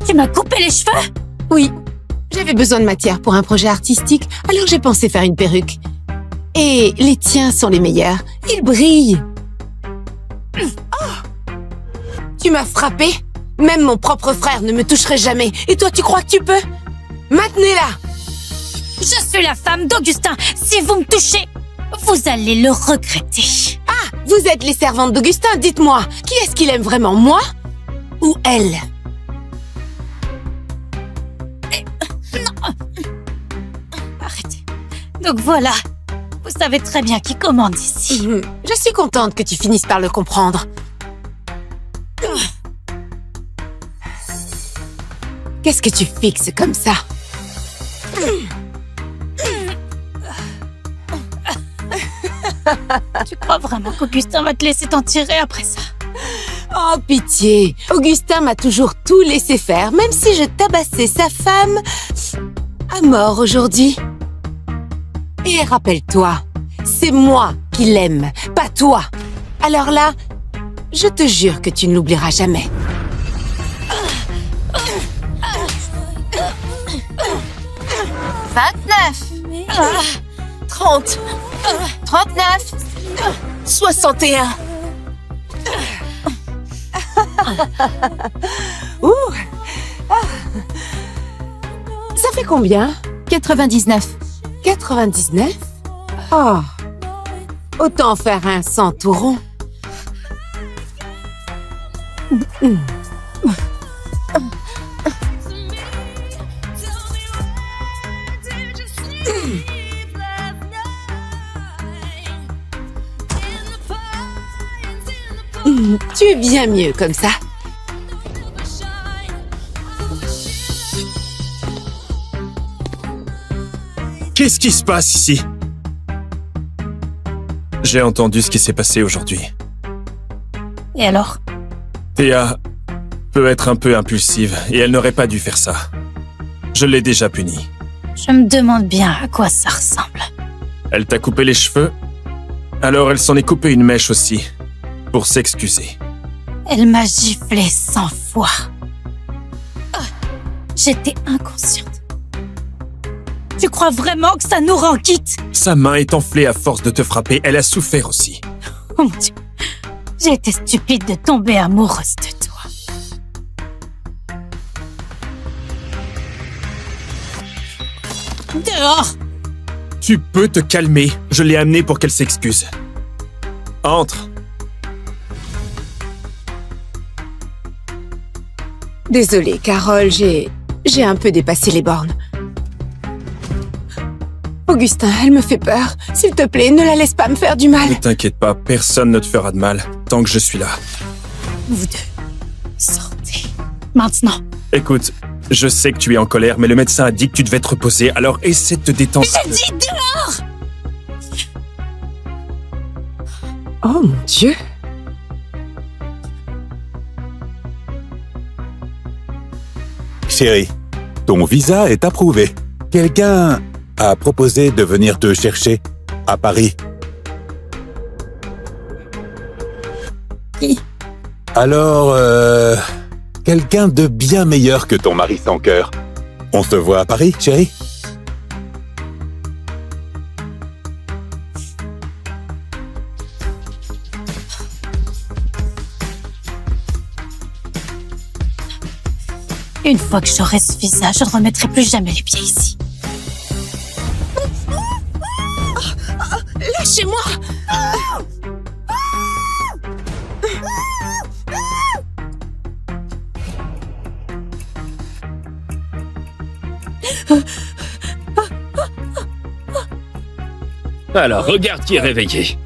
Tu m'as coupé les cheveux? Oui, j'avais besoin de matière pour un projet artistique, alors j'ai pensé faire une perruque. Et les tiens sont les meilleurs, ils brillent. Oh, tu m'as frappé? Même mon propre frère ne me toucherait jamais. Et toi, tu crois que tu peux? Maintenez-la! Je suis la femme d'Augustin. Si vous me touchez, vous allez le regretter. Ah, vous êtes les servantes d'Augustin, dites-moi. Qui est-ce qu'il aime vraiment, moi ou elle? Non. Arrêtez. Donc voilà, vous savez très bien qui commande ici. Je suis contente que tu finisses par le comprendre. Qu'est-ce que tu fixes comme ça? Tu crois vraiment qu'Augustin va te laisser t'en tirer après ça? Oh, pitié! Augustin m'a toujours tout laissé faire, même si je tabassais sa femme à mort aujourd'hui. Et rappelle-toi, c'est moi qui l'aime, pas toi. Alors là, je te jure que tu ne l'oublieras jamais. 29, 30, 39, 61. Ouh! Ça fait combien? 99. 99? Oh! Autant faire un 100 tout rond. Tu es bien mieux comme ça. Qu'est-ce qui se passe ici? J'ai entendu ce qui s'est passé aujourd'hui. Et alors? Théa peut être un peu impulsive et elle n'aurait pas dû faire ça. Je l'ai déjà punie. Je me demande bien à quoi ça ressemble. Elle t'a coupé les cheveux? Alors elle s'en est coupé une mèche aussi, pour s'excuser. Elle m'a giflé 100 fois. J'étais inconsciente. Tu crois vraiment que ça nous rend quitte? Sa main est enflée à force de te frapper, elle a souffert aussi. Oh mon Dieu. J'ai été stupide de tomber amoureuse de toi. Dehors! Tu peux te calmer, je l'ai amenée pour qu'elle s'excuse. Entre. Désolée, Carole, j'ai un peu dépassé les bornes. Augustin, elle me fait peur. S'il te plaît, ne la laisse pas me faire du mal. Ne t'inquiète pas, personne ne te fera de mal, tant que je suis là. Vous deux, sortez. Maintenant. Écoute, je sais que tu es en colère, mais le médecin a dit que tu devais te reposer, alors essaie de te détendre. J'ai dit dehors! Oh mon Dieu! Chérie, ton visa est approuvé. Quelqu'un a proposé de venir te chercher à Paris. Qui? Alors, quelqu'un de bien meilleur que ton mari sans cœur. On se voit à Paris, chérie? Une fois que j'aurai ce visa, je ne remettrai plus jamais les pieds ici. Lâchez-moi! Alors, regarde qui est réveillé.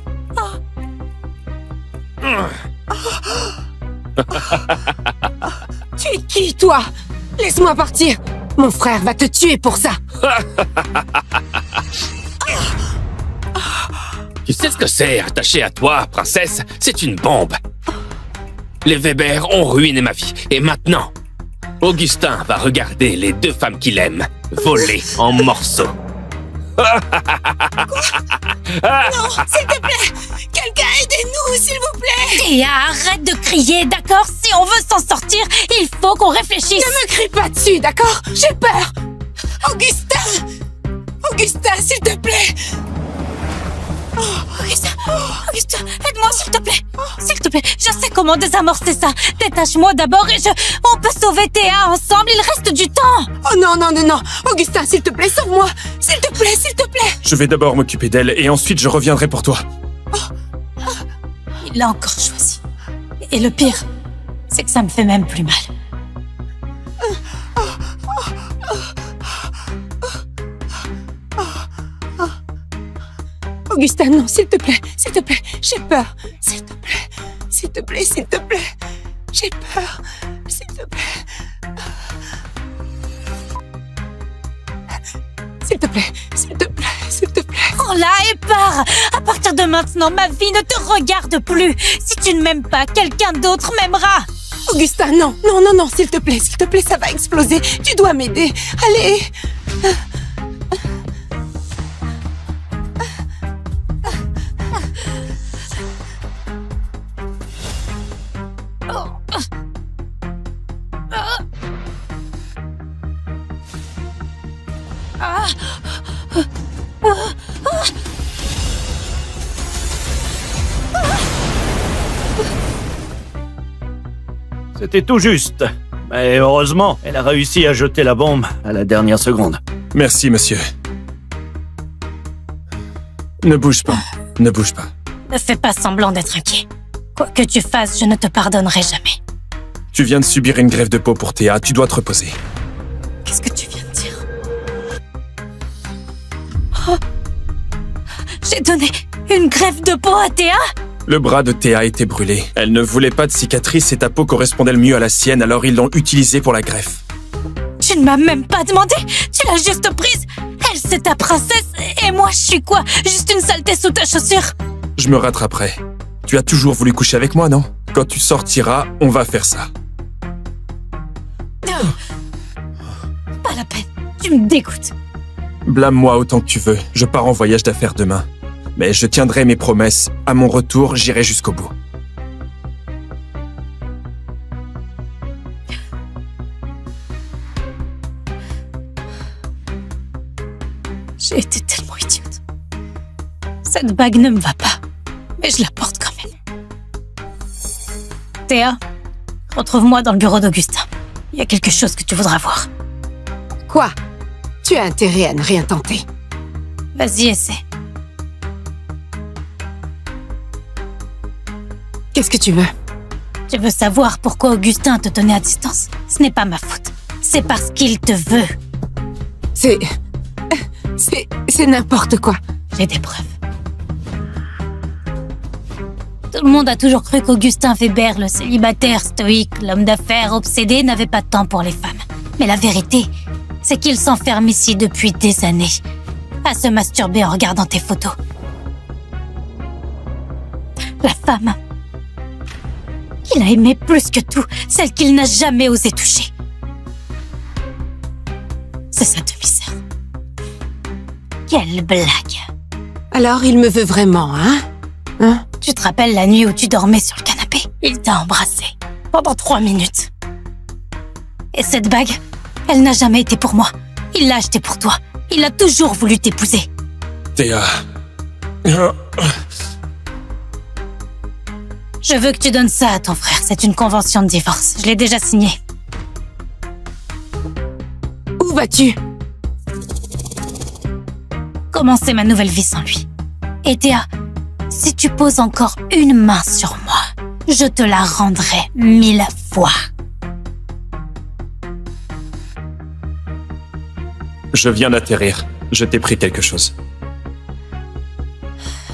Tu es qui, toi? Laisse-moi partir! Mon frère va te tuer pour ça! Tu sais ce que c'est, attaché à toi, princesse? C'est une bombe. Les Weber ont ruiné ma vie. Et maintenant, Augustin va regarder les deux femmes qu'il aime voler en morceaux. Non, s'il te plaît! Quelqu'un aidez-nous, s'il vous plaît! Théa, arrête de crier, d'accord? Si on veut s'en sortir, il faut qu'on réfléchisse. Ne me crie pas dessus, d'accord? J'ai peur! Augustin! Augustin, s'il te plaît! Augustin, aide-moi s'il te plaît. S'il te plaît, je sais comment désamorcer ça. Détache-moi d'abord et on peut sauver Théa ensemble, il reste du temps. Oh non, non, non, non! Augustin, s'il te plaît, sauve-moi! S'il te plaît, s'il te plaît! Je vais d'abord m'occuper d'elle et ensuite je reviendrai pour toi. Il l'a encore choisi. Et le pire, c'est que ça me fait même plus mal. Augustin, non, s'il te plaît, j'ai peur. S'il te plaît, s'il te plaît, s'il te plaît. J'ai peur, s'il te plaît. S'il te plaît, s'il te plaît, s'il te plaît. Prends-la et pars. À partir de maintenant, ma vie ne te regarde plus. Si tu ne m'aimes pas, quelqu'un d'autre m'aimera. Augustin, non, non, non, non, s'il te plaît, ça va exploser. Tu dois m'aider. Allez. C'était tout juste. Mais heureusement, elle a réussi à jeter la bombe à la dernière seconde. Merci, monsieur. Ne bouge pas, ne bouge pas. Ne fais pas semblant d'être inquiet. Quoi que tu fasses, je ne te pardonnerai jamais. Tu viens de subir une greffe de peau pour Théa, tu dois te reposer. Qu'est-ce que tu viens de dire? Oh. J'ai donné une greffe de peau à Théa? Le bras de Théa était brûlé. Elle ne voulait pas de cicatrice et ta peau correspondait le mieux à la sienne, alors ils l'ont utilisée pour la greffe. Tu ne m'as même pas demandé. Tu l'as juste prise. Elle, c'est ta princesse. Et moi, je suis quoi? Juste une saleté sous ta chaussure. Je me rattraperai. Tu as toujours voulu coucher avec moi, non? Quand tu sortiras, on va faire ça. Pas la peine. Tu me dégoûtes. Blâme-moi autant que tu veux. Je pars en voyage d'affaires demain. Mais je tiendrai mes promesses. À mon retour, j'irai jusqu'au bout. J'ai été tellement idiote. Cette bague ne me va pas, mais je la porte quand même. Théa, retrouve-moi dans le bureau d'Augustin. Il y a quelque chose que tu voudras voir. Quoi? Tu as intérêt à ne rien tenter. Vas-y, essaie. Qu'est-ce que tu veux? Tu veux savoir pourquoi Augustin te tenait à distance? Ce n'est pas ma faute. C'est parce qu'il te veut. C'est n'importe quoi. J'ai des preuves. Tout le monde a toujours cru qu'Augustin Weber, le célibataire stoïque, l'homme d'affaires obsédé, n'avait pas de temps pour les femmes. Mais la vérité, c'est qu'il s'enferme ici depuis des années, à se masturber en regardant tes photos. La femme qu'il a aimée plus que tout, celle qu'il n'a jamais osé toucher. C'est sa demi-sœur. Quelle blague! Alors, il me veut vraiment, hein? Tu te rappelles la nuit où tu dormais sur le canapé? Il t'a embrassé pendant 3 minutes. Et cette bague, elle n'a jamais été pour moi. Il l'a achetée pour toi. Il a toujours voulu t'épouser. Théa... Je veux que tu donnes ça à ton frère. C'est une convention de divorce. Je l'ai déjà signée. Où vas-tu? Commencer ma nouvelle vie sans lui. Et Théa, si tu poses encore une main sur moi, je te la rendrai 1000 fois. Je viens d'atterrir. Je t'ai pris quelque chose.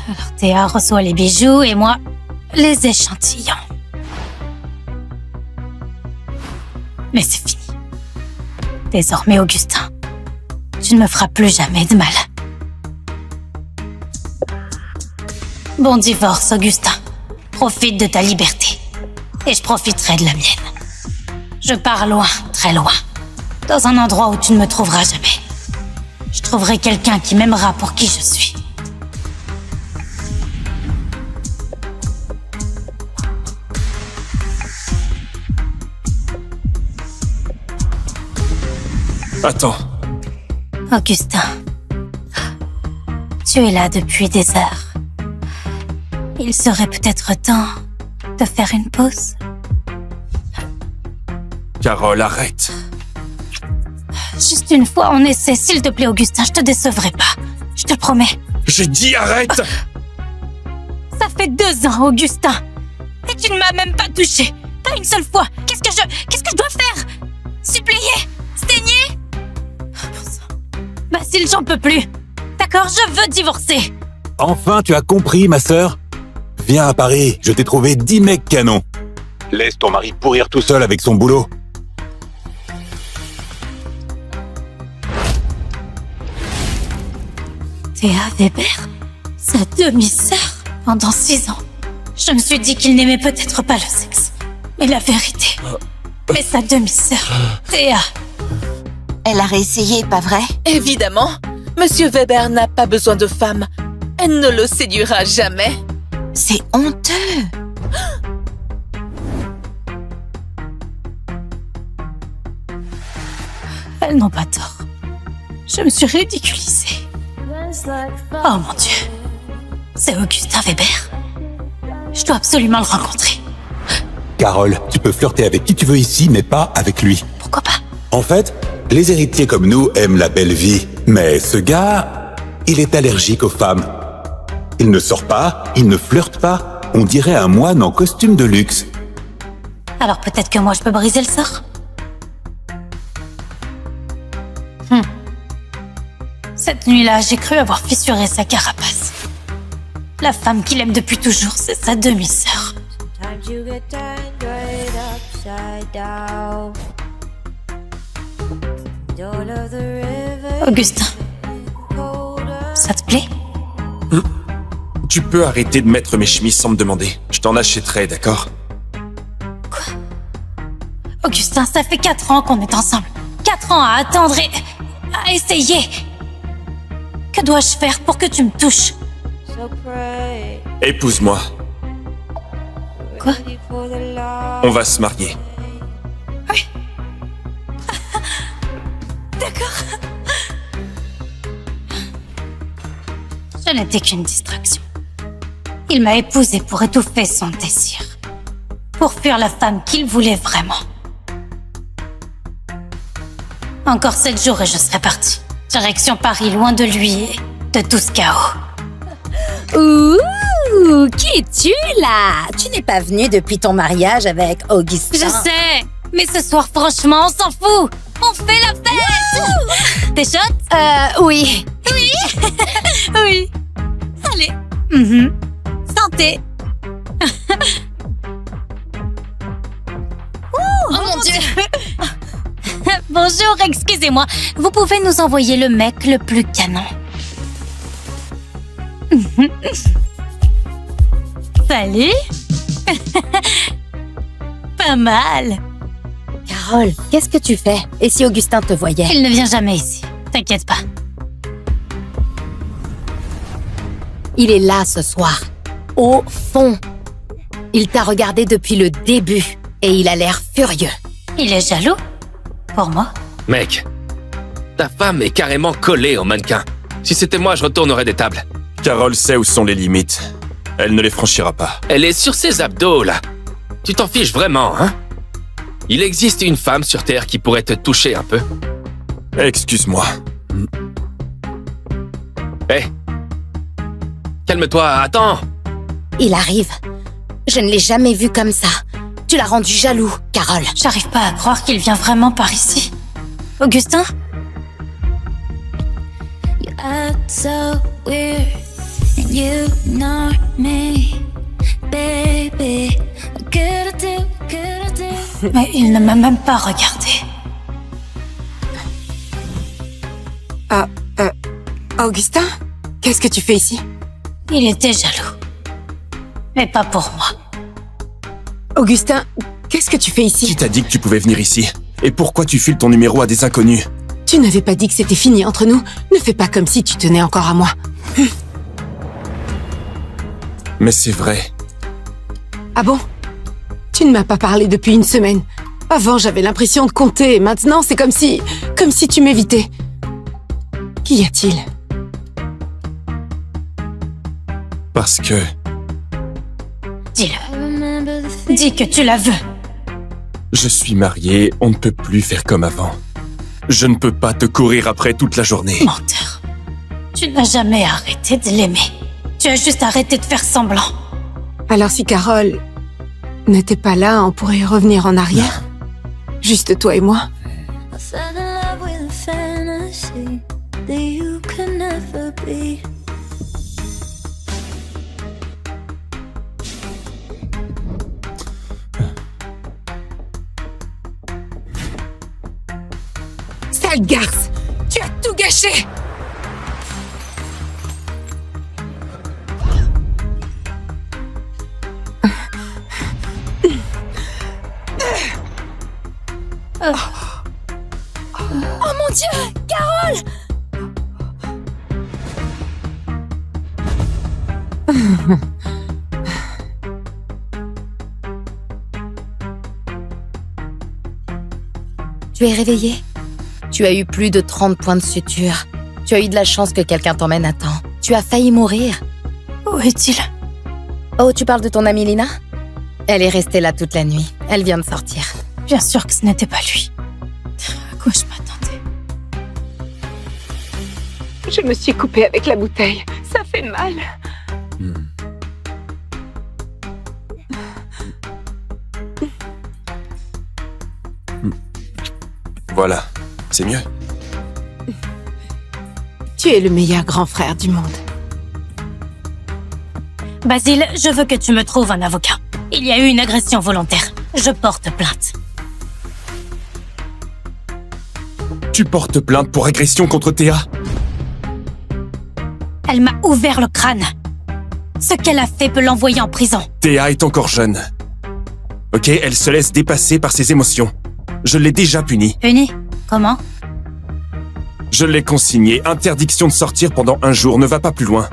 Alors Théa reçoit les bijoux et moi, les échantillons. Mais c'est fini. Désormais, Augustin, tu ne me feras plus jamais de mal. Bon divorce, Augustin. Profite de ta liberté. Et je profiterai de la mienne. Je pars loin, très loin. Dans un endroit où tu ne me trouveras jamais. Je trouverai quelqu'un qui m'aimera pour qui je suis. Attends, Augustin, tu es là depuis des heures. Il serait peut-être temps de faire une pause. Carole, arrête. Juste une fois en essai, s'il te plaît, Augustin, je te décevrai pas. Je te promets. J'ai dit arrête. Ça fait 2 ans, Augustin. Et tu ne m'as même pas touché. Pas une seule fois. Qu'est-ce que je dois faire? Supplier? Saigner? Basile, j'en peux plus. D'accord, je veux divorcer. Enfin, tu as compris, ma sœur? Viens à Paris, je t'ai trouvé 10 mecs canons. Laisse ton mari pourrir tout seul avec son boulot. Théa Weber, sa demi-sœur, pendant 6 ans. Je me suis dit qu'il n'aimait peut-être pas le sexe. Mais la vérité... Mais sa demi-sœur, Théa... Elle a réessayé, pas vrai? Évidemment, Monsieur Weber n'a pas besoin de femme. Elle ne le séduira jamais. C'est honteux. Elles n'ont pas tort. Je me suis ridiculisée. Oh mon Dieu. C'est Augustin Weber. Je dois absolument le rencontrer. Carole, tu peux flirter avec qui tu veux ici, mais pas avec lui. Pourquoi pas? En fait, les héritiers comme nous aiment la belle vie. Mais ce gars, il est allergique aux femmes. Il ne sort pas, il ne flirte pas. On dirait un moine en costume de luxe. Alors peut-être que moi je peux briser le sort? Cette nuit-là, j'ai cru avoir fissuré sa carapace. La femme qu'il aime depuis toujours, c'est sa demi-sœur. Augustin, ça te plaît? Tu peux arrêter de mettre mes chemises sans me demander. Je t'en achèterai, d'accord? Augustin, ça fait 4 ans qu'on est ensemble. 4 ans à attendre et à essayer. Que dois-je faire pour que tu me touches? Épouse-moi. Quoi? On va se marier. Oui. D'accord. Je n'étais qu'une distraction. Il m'a épousée pour étouffer son désir. Pour fuir la femme qu'il voulait vraiment. Encore 7 jours et je serai partie. Direction Paris, loin de lui et de tout ce chaos. Ouh, qui es-tu là? Tu n'es pas venu depuis ton mariage avec Augustin. Je sais, mais ce soir, franchement, on s'en fout. On fait la fête. T'es chaude? Oui. Oui. Oui. Allez. Santé. Oh mon Dieu. Bonjour, excusez-moi. Vous pouvez nous envoyer le mec le plus canon. Salut. Pas mal. Carole, qu'est-ce que tu fais? Et si Augustin te voyait? Il ne vient jamais ici. T'inquiète pas. Il est là ce soir. Au fond. Il t'a regardé depuis le début. Et il a l'air furieux. Il est jaloux? Pour moi? Mec, ta femme est carrément collée au mannequin. Si c'était moi, je retournerais des tables. Carole sait où sont les limites. Elle ne les franchira pas. Elle est sur ses abdos, là. Tu t'en fiches vraiment, hein? Il existe une femme sur Terre qui pourrait te toucher un peu. Excuse-moi. Hé! Calme-toi, attends! Il arrive. Je ne l'ai jamais vu comme ça. Tu l'as rendu jaloux, Carole. J'arrive pas à croire qu'il vient vraiment par ici. Augustin? You act so weird and you ignore me, baby. What could I do? Mais il ne m'a même pas regardé. Augustin? Qu'est-ce que tu fais ici? Il était jaloux. Mais pas pour moi. Augustin, qu'est-ce que tu fais ici? Qui t'a dit que tu pouvais venir ici? Et pourquoi tu files ton numéro à des inconnus? Tu n'avais pas dit que c'était fini entre nous. Ne fais pas comme si tu tenais encore à moi. Mais c'est vrai. Ah bon? Tu ne m'as pas parlé depuis une semaine. Avant, j'avais l'impression de compter. Maintenant, c'est comme si tu m'évitais. Qu'y a-t-il? Parce que... Dis-le. Dis que tu la veux. Je suis marié, on ne peut plus faire comme avant. Je ne peux pas te courir après toute la journée. Menteur. Tu n'as jamais arrêté de l'aimer. Tu as juste arrêté de faire semblant. Alors si Carole n'était pas là, on pourrait revenir en arrière? Juste toi et moi? Sale garce! Tu as tout gâché! Oh mon Dieu! Carole! Tu es réveillée? Tu as eu plus de 30 points de suture. Tu as eu de la chance que quelqu'un t'emmène à temps. Tu as failli mourir. Où est-il? Oh, tu parles de ton amie Lina? Elle est restée là toute la nuit. Elle vient de sortir. Bien sûr que ce n'était pas lui. À quoi je m'attendais? Je me suis coupée avec la bouteille. Ça fait mal. Voilà, c'est mieux. Tu es le meilleur grand frère du monde. Basile, je veux que tu me trouves un avocat. Il y a eu une agression volontaire. Je porte plainte. Tu portes plainte pour agression contre Théa? Elle m'a ouvert le crâne. Ce qu'elle a fait peut l'envoyer en prison. Théa est encore jeune. Ok, elle se laisse dépasser par ses émotions. Je l'ai déjà punie. Puni? Comment? Je l'ai consignée. Interdiction de sortir pendant 1 jour. Ne va pas plus loin.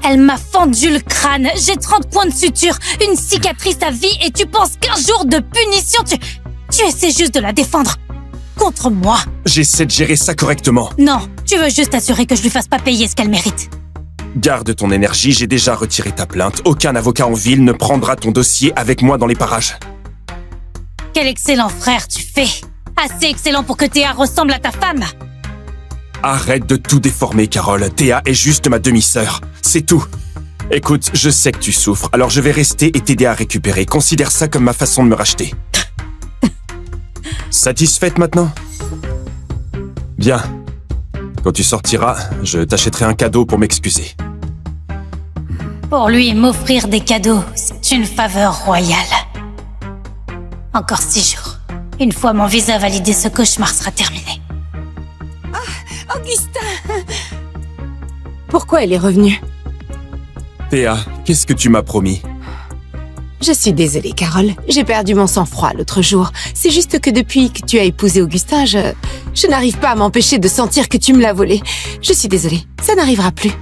Elle m'a fendu le crâne. J'ai 30 points de suture, une cicatrice à vie et tu penses qu'1 jour de punition, tu essaies juste de la défendre. Contre moi. J'essaie de gérer ça correctement. Non, tu veux juste assurer que je lui fasse pas payer ce qu'elle mérite. Garde ton énergie, j'ai déjà retiré ta plainte. Aucun avocat en ville ne prendra ton dossier avec moi dans les parages. Quel excellent frère tu fais. Assez excellent pour que Théa ressemble à ta femme. Arrête de tout déformer, Carole. Théa est juste ma demi-sœur. C'est tout. Écoute, je sais que tu souffres, alors je vais rester et t'aider à récupérer. Considère ça comme ma façon de me racheter. Satisfaite maintenant? Bien. Quand tu sortiras, je t'achèterai un cadeau pour m'excuser. Pour lui, m'offrir des cadeaux, c'est une faveur royale. Encore 6 jours. Une fois mon visa validé, ce cauchemar sera terminé. Augustin! Pourquoi elle est revenue? Théa, qu'est-ce que tu m'as promis? Je suis désolée, Carole. J'ai perdu mon sang-froid l'autre jour. C'est juste que depuis que tu as épousé Augustin, je n'arrive pas à m'empêcher de sentir que tu me l'as volé. Je suis désolée. Ça n'arrivera plus.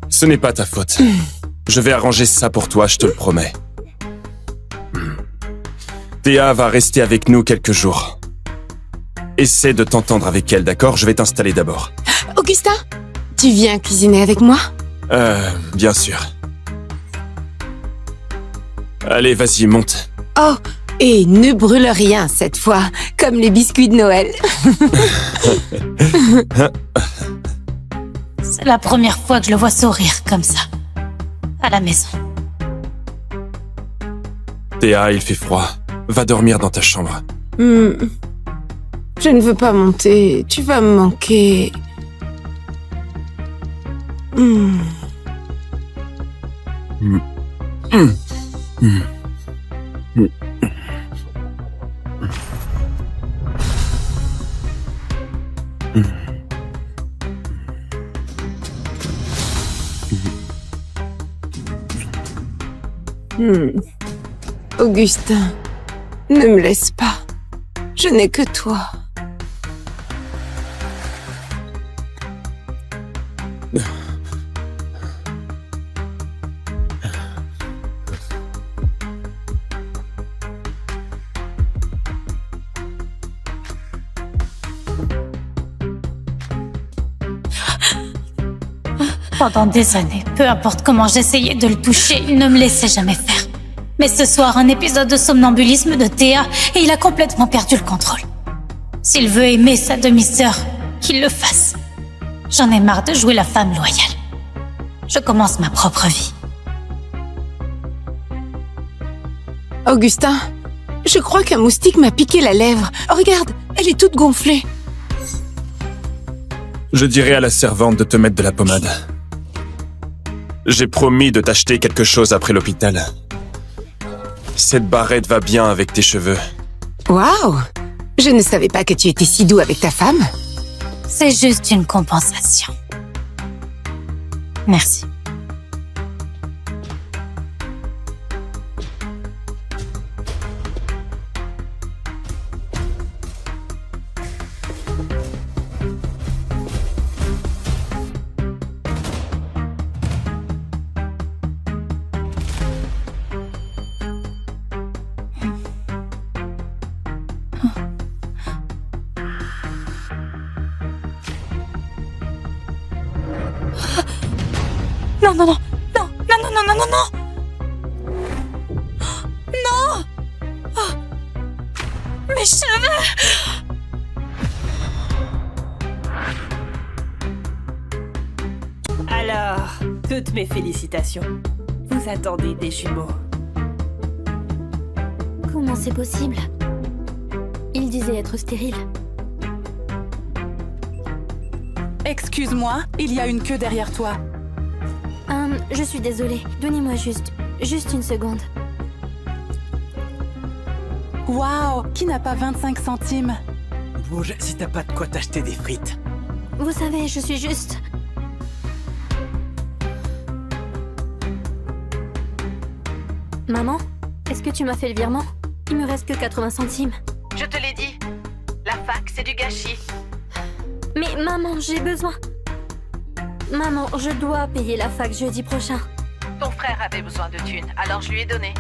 Ce n'est pas ta faute. Je vais arranger ça pour toi, je te le promets. Théa va rester avec nous quelques jours. Essaie de t'entendre avec elle, d'accord? Je vais t'installer d'abord. Augustin, tu viens cuisiner avec moi? Bien sûr. Allez, vas-y, monte. Oh, et ne brûle rien cette fois, comme les biscuits de Noël. C'est la première fois que je le vois sourire comme ça. À la maison. Théa, il fait froid. Va dormir dans ta chambre. Je ne veux pas monter. Tu vas me manquer. Augustin, ne me laisse pas. Je n'ai que toi. Pendant des années, peu importe comment j'essayais de le toucher, il ne me laissait jamais faire. Mais ce soir, un épisode de somnambulisme de Théa et il a complètement perdu le contrôle. S'il veut aimer sa demi-sœur, qu'il le fasse. J'en ai marre de jouer la femme loyale. Je commence ma propre vie. Augustin, je crois qu'un moustique m'a piqué la lèvre. Regarde, elle est toute gonflée. Je dirai à la servante de te mettre de la pommade. J'ai promis de t'acheter quelque chose après l'hôpital. Cette barrette va bien avec tes cheveux. Waouh! Je ne savais pas que tu étais si doux avec ta femme. C'est juste une compensation. Merci. Non, non, non, non, non, non, non, non, non, non. Non. Oh. Mes cheveux. Alors, toutes mes félicitations. Vous attendez des jumeaux. Comment c'est possible? Il disait être stérile. Excuse-moi, il y a une queue derrière toi. Je suis désolée. Donnez-moi juste une seconde. Waouh, qui n'a pas 25 centimes? Bouge si t'as pas de quoi t'acheter des frites. Vous savez, je suis juste... Maman, est-ce que tu m'as fait le virement? Il me reste que 80 centimes. Je te l'ai dit. La fac, c'est du gâchis. Mais maman, j'ai besoin... Maman, je dois payer la fac jeudi prochain. Ton frère avait besoin de thunes, alors je lui ai donné.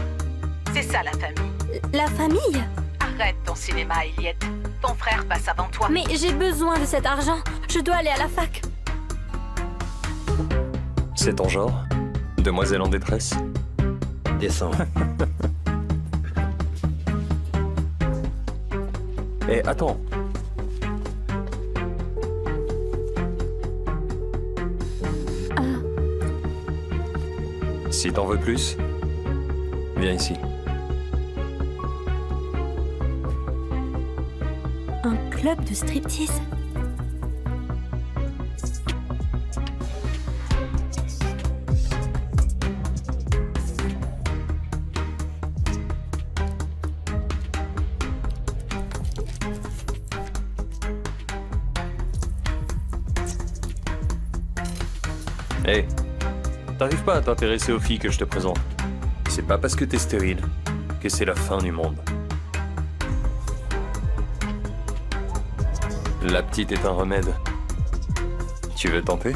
C'est ça la famille. La famille? Arrête ton cinéma, Eliette. Ton frère passe avant toi. Mais j'ai besoin de cet argent. Je dois aller à la fac. C'est ton genre? Demoiselle en détresse? Descends. Eh, attends. Si t'en veux plus, viens ici. Un club de striptease? Hé, t'arrives pas à t'intéresser aux filles que je te présente. C'est pas parce que t'es stérile que c'est la fin du monde. La petite est un remède. Tu veux tenter?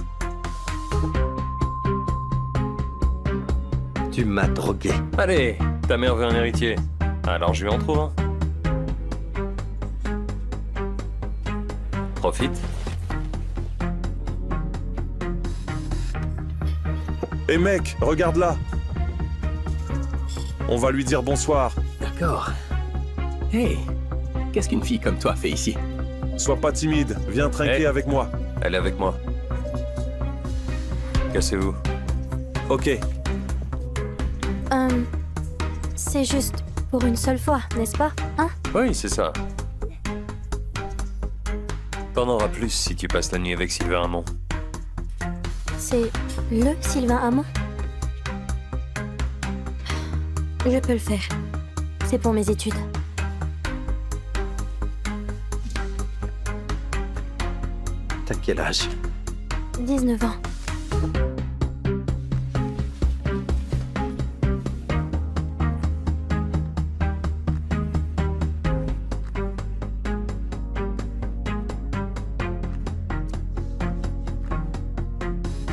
Tu m'as drogué. Allez, ta mère veut un héritier. Alors je lui en trouve un. Profite. Hé mec, regarde là. On va lui dire bonsoir. D'accord. Hey, qu'est-ce qu'une fille comme toi fait ici? Sois pas timide, viens trinquer avec moi. Elle est avec moi. Cassez-vous. Ok. C'est juste pour une seule fois, n'est-ce pas? Hein? Oui, c'est ça. T'en auras plus si tu passes la nuit avec Sylvain Hamon. C'est le Sylvain Hamon? Je peux le faire. C'est pour mes études. T'as quel âge? 19 ans.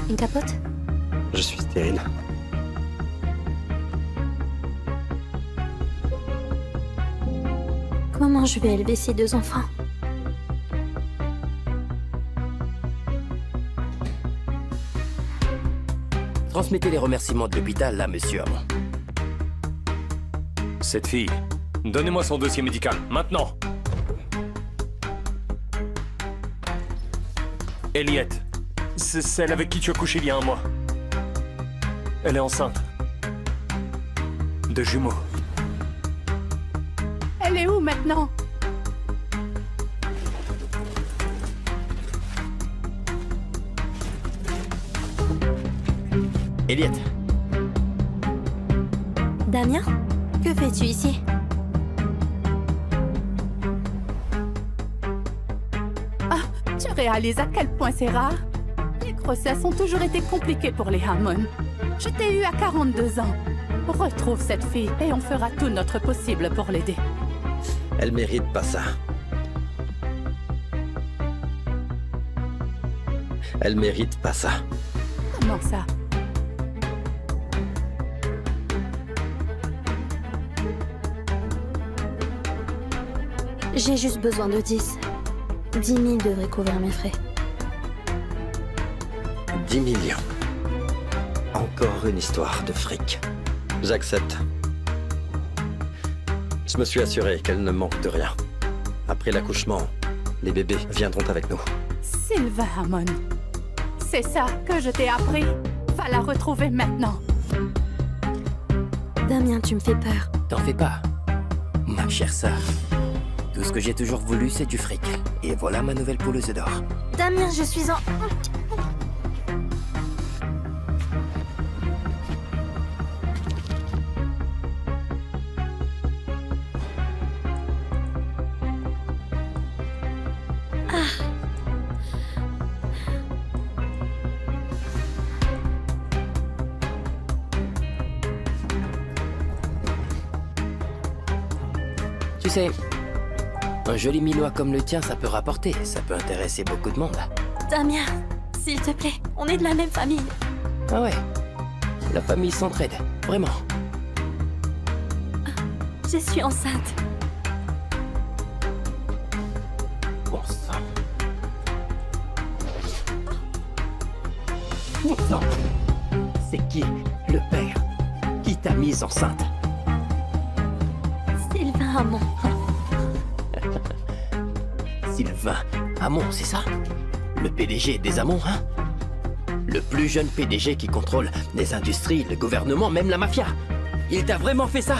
Une capote? Je suis stérile. Comment je vais élever ces deux enfants? Transmettez les remerciements de l'hôpital à Monsieur Hammond. Cette fille, donnez-moi son dossier médical, maintenant. Elliot, c'est celle avec qui tu as couché il y a un mois. Elle est enceinte. De jumeaux. Elle est où maintenant? Elliot. Damien, que fais-tu ici? Ah, tu réalises à quel point c'est rare? Les grossesses ont toujours été compliquées pour les Hammond. Je t'ai eu à 42 ans. Retrouve cette fille et on fera tout notre possible pour l'aider. Elle mérite pas ça. Elle mérite pas ça. Comment ça? J'ai juste besoin de 10. 10 000 devraient couvrir mes frais. 10 millions. Encore une histoire de fric. J'accepte. Je me suis assuré qu'elle ne manque de rien. Après l'accouchement, les bébés viendront avec nous. Sylvain Hammond. C'est ça que je t'ai appris. Va la retrouver maintenant. Damien, tu me fais peur. T'en fais pas, ma chère sœur. Tout ce que j'ai toujours voulu, c'est du fric. Et voilà ma nouvelle poule aux œufs d'or. Damien, je suis en... Tu sais, un joli minois comme le tien, ça peut rapporter. Ça peut intéresser beaucoup de monde. Damien, s'il te plaît, on est de la même famille. Ah ouais, la famille s'entraide, vraiment. Je suis enceinte. Bon sang. Bon sang. C'est qui le père qui t'a mise enceinte? Sylvain Hammond. Sylvain Hammond, c'est ça? Le PDG des Hammond, hein? Le plus jeune PDG qui contrôle les industries, le gouvernement, même la mafia. Il t'a vraiment fait ça?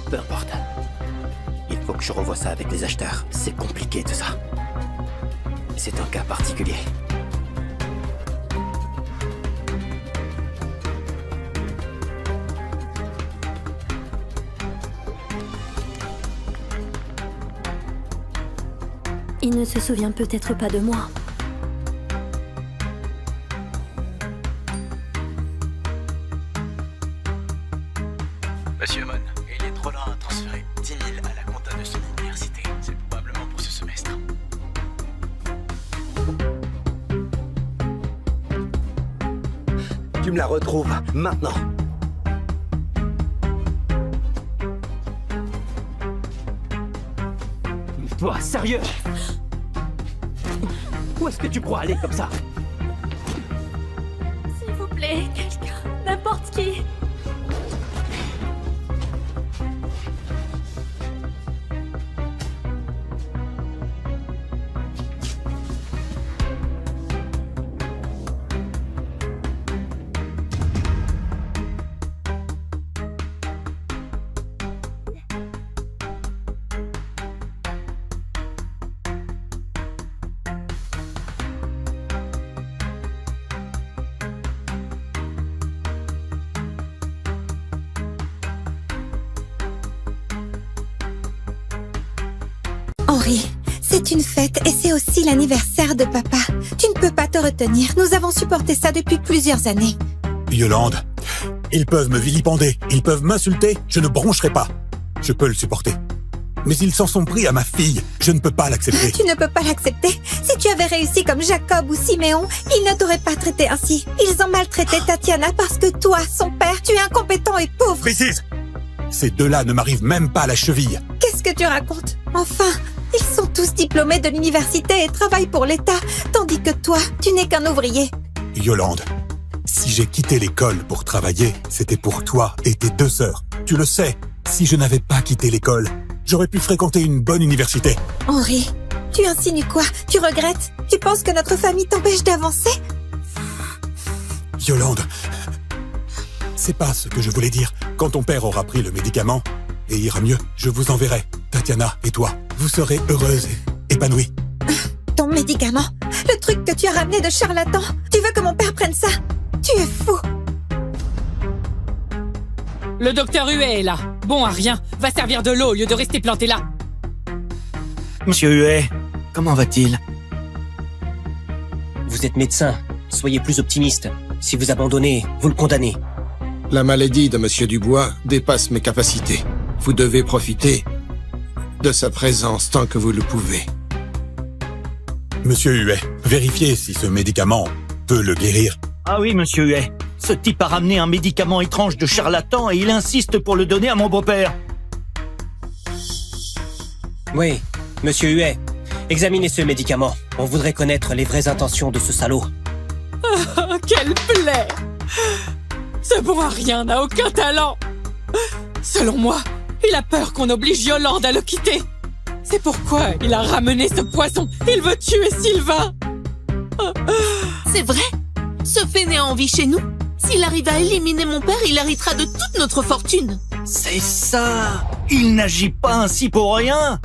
Peu importe. Il faut que je revoie ça avec les acheteurs. C'est compliqué tout ça. C'est un cas particulier. Il ne se souvient peut-être pas de moi. Monsieur Hammond, il est trop lent à transférer 10 000 à la compta de son université. C'est probablement pour ce semestre. Tu me la retrouves maintenant. Toi, sérieux? Où est-ce que tu crois aller comme ça? S'il vous plaît, quelqu'un, n'importe qui. Henri, c'est une fête et c'est aussi l'anniversaire de papa. Tu ne peux pas te retenir. Nous avons supporté ça depuis plusieurs années. Yolande, ils peuvent me vilipender, ils peuvent m'insulter, je ne broncherai pas. Je peux le supporter. Mais ils s'en sont pris à ma fille. Je ne peux pas l'accepter. Tu ne peux pas l'accepter. Si tu avais réussi comme Jacob ou Siméon, ils ne t'auraient pas traité ainsi. Ils ont maltraité Tatiana parce que toi, son père, tu es incompétent et pauvre. Bêtise! Ces deux-là ne m'arrivent même pas à la cheville. Qu'est-ce que tu racontes? Enfin, Ils sont tous diplômés de l'université et travaillent pour l'État, tandis que toi, tu n'es qu'un ouvrier. Yolande, si j'ai quitté l'école pour travailler, c'était pour toi et tes 2 sœurs. Tu le sais, si je n'avais pas quitté l'école, j'aurais pu fréquenter une bonne université. Henri, tu insinues quoi? Tu regrettes? Tu penses que notre famille t'empêche d'avancer? Yolande, c'est pas ce que je voulais dire. Quand ton père aura pris le médicament et ira mieux, je vous enverrai. Tatiana et toi, vous serez heureuses et épanouies. Ton médicament? Le truc que tu as ramené de charlatan? Tu veux que mon père prenne ça? Tu es fou! Le docteur Huet est là. Bon à rien. Va servir de l'eau au lieu de rester planté là. Monsieur Huet, comment va-t-il? Vous êtes médecin. Soyez plus optimiste. Si vous abandonnez, vous le condamnez. La maladie de Monsieur Dubois dépasse mes capacités. Vous devez profiter de sa présence tant que vous le pouvez. Monsieur Huet, vérifiez si ce médicament peut le guérir. Ah oui, monsieur Huet. Ce type a ramené un médicament étrange de charlatan et il insiste pour le donner à mon beau-père. Oui, monsieur Huet. Examinez ce médicament. On voudrait connaître les vraies intentions de ce salaud. Ah, quelle plaie! Ce bon à rien n'a aucun talent. Selon moi, il a peur qu'on oblige Yolande à le quitter. C'est pourquoi il a ramené ce poisson. Il veut tuer Sylvain. C'est vrai? Ce fainéant vit chez nous. S'il arrive à éliminer mon père, il héritera de toute notre fortune. C'est ça. Il n'agit pas ainsi pour rien.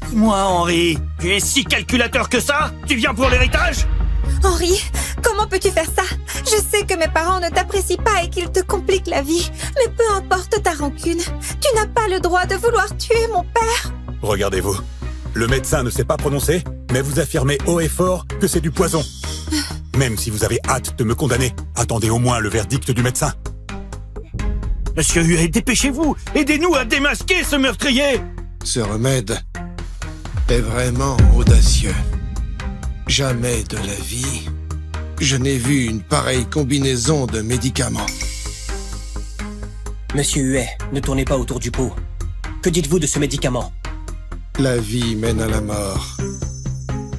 Dis-moi, Henri, tu es si calculateur que ça? Tu viens pour l'héritage? Henri, comment peux-tu faire ça? Je sais que mes parents ne t'apprécient pas et qu'ils te compliquent la vie. Mais peu importe ta rancune, tu n'as pas le droit de vouloir tuer mon père. Regardez-vous. Le médecin ne s'est pas prononcé, mais vous affirmez haut et fort que c'est du poison. Même si vous avez hâte de me condamner, attendez au moins le verdict du médecin. Monsieur Huet, dépêchez-vous. Aidez-nous à démasquer ce meurtrier. Ce remède est vraiment audacieux. Jamais de la vie, je n'ai vu une pareille combinaison de médicaments. Monsieur Huet, ne tournez pas autour du pot. Que dites-vous de ce médicament? La vie mène à la mort.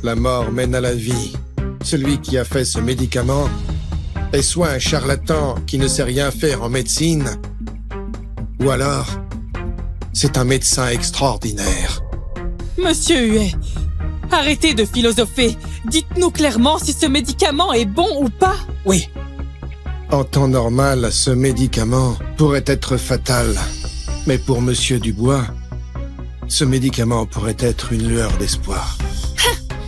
La mort mène à la vie. Celui qui a fait ce médicament est soit un charlatan qui ne sait rien faire en médecine, ou alors c'est un médecin extraordinaire. Monsieur Huet, arrêtez de philosopher. Dites-nous clairement si ce médicament est bon ou pas. Oui. En temps normal, ce médicament pourrait être fatal. Mais pour Monsieur Dubois, ce médicament pourrait être une lueur d'espoir.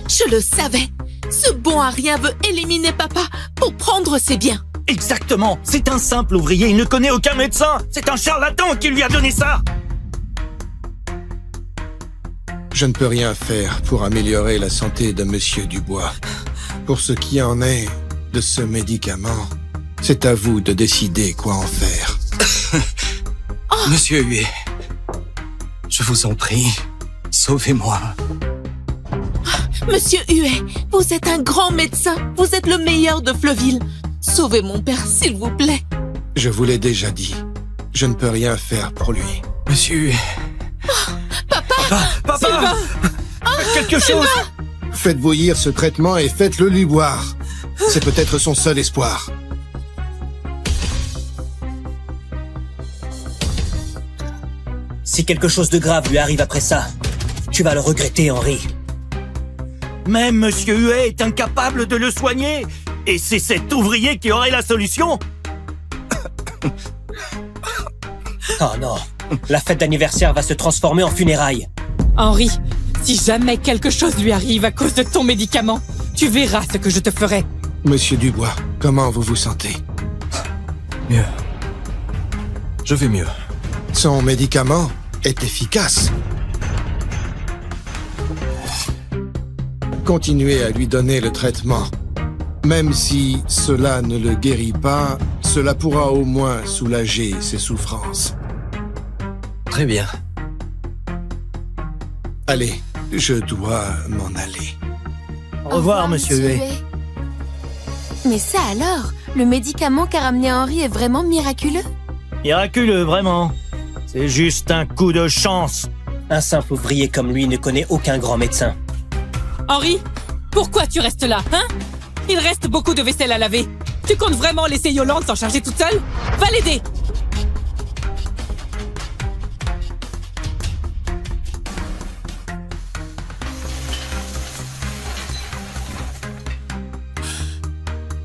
Je le savais. Ce bon à rien veut éliminer papa pour prendre ses biens. Exactement. C'est un simple ouvrier. Il ne connaît aucun médecin. C'est un charlatan qui lui a donné ça. Je ne peux rien faire pour améliorer la santé de Monsieur Dubois. Pour ce qui en est de ce médicament, c'est à vous de décider quoi en faire. Monsieur Huet, je vous en prie, sauvez-moi. Monsieur Huet, vous êtes un grand médecin. Vous êtes le meilleur de Fleuville. Sauvez mon père, s'il vous plaît. Je vous l'ai déjà dit. Je ne peux rien faire pour lui. Monsieur Huet. Papa, Sylvain. Faites quelque chose. Faites bouillir ce traitement et faites-le lui boire. C'est peut-être son seul espoir. Si quelque chose de grave lui arrive après ça, tu vas le regretter, Henri. Même Monsieur Huet est incapable de le soigner. Et c'est cet ouvrier qui aurait la solution. Oh non, la fête d'anniversaire va se transformer en funérailles. Henri, si jamais quelque chose lui arrive à cause de ton médicament, tu verras ce que je te ferai. Monsieur Dubois, comment vous vous sentez? Mieux. Je vais mieux. Son médicament est efficace. Continuez à lui donner le traitement. Même si cela ne le guérit pas, cela pourra au moins soulager ses souffrances. Très bien. Allez, je dois m'en aller. Au revoir, monsieur Huet. Mais ça alors, le médicament qu'a ramené Henri est vraiment miraculeux? Miraculeux, vraiment. C'est juste un coup de chance. Un simple ouvrier comme lui ne connaît aucun grand médecin. Henri, pourquoi tu restes là, hein? Il reste beaucoup de vaisselle à laver. Tu comptes vraiment laisser Yolande s'en charger toute seule? Va l'aider!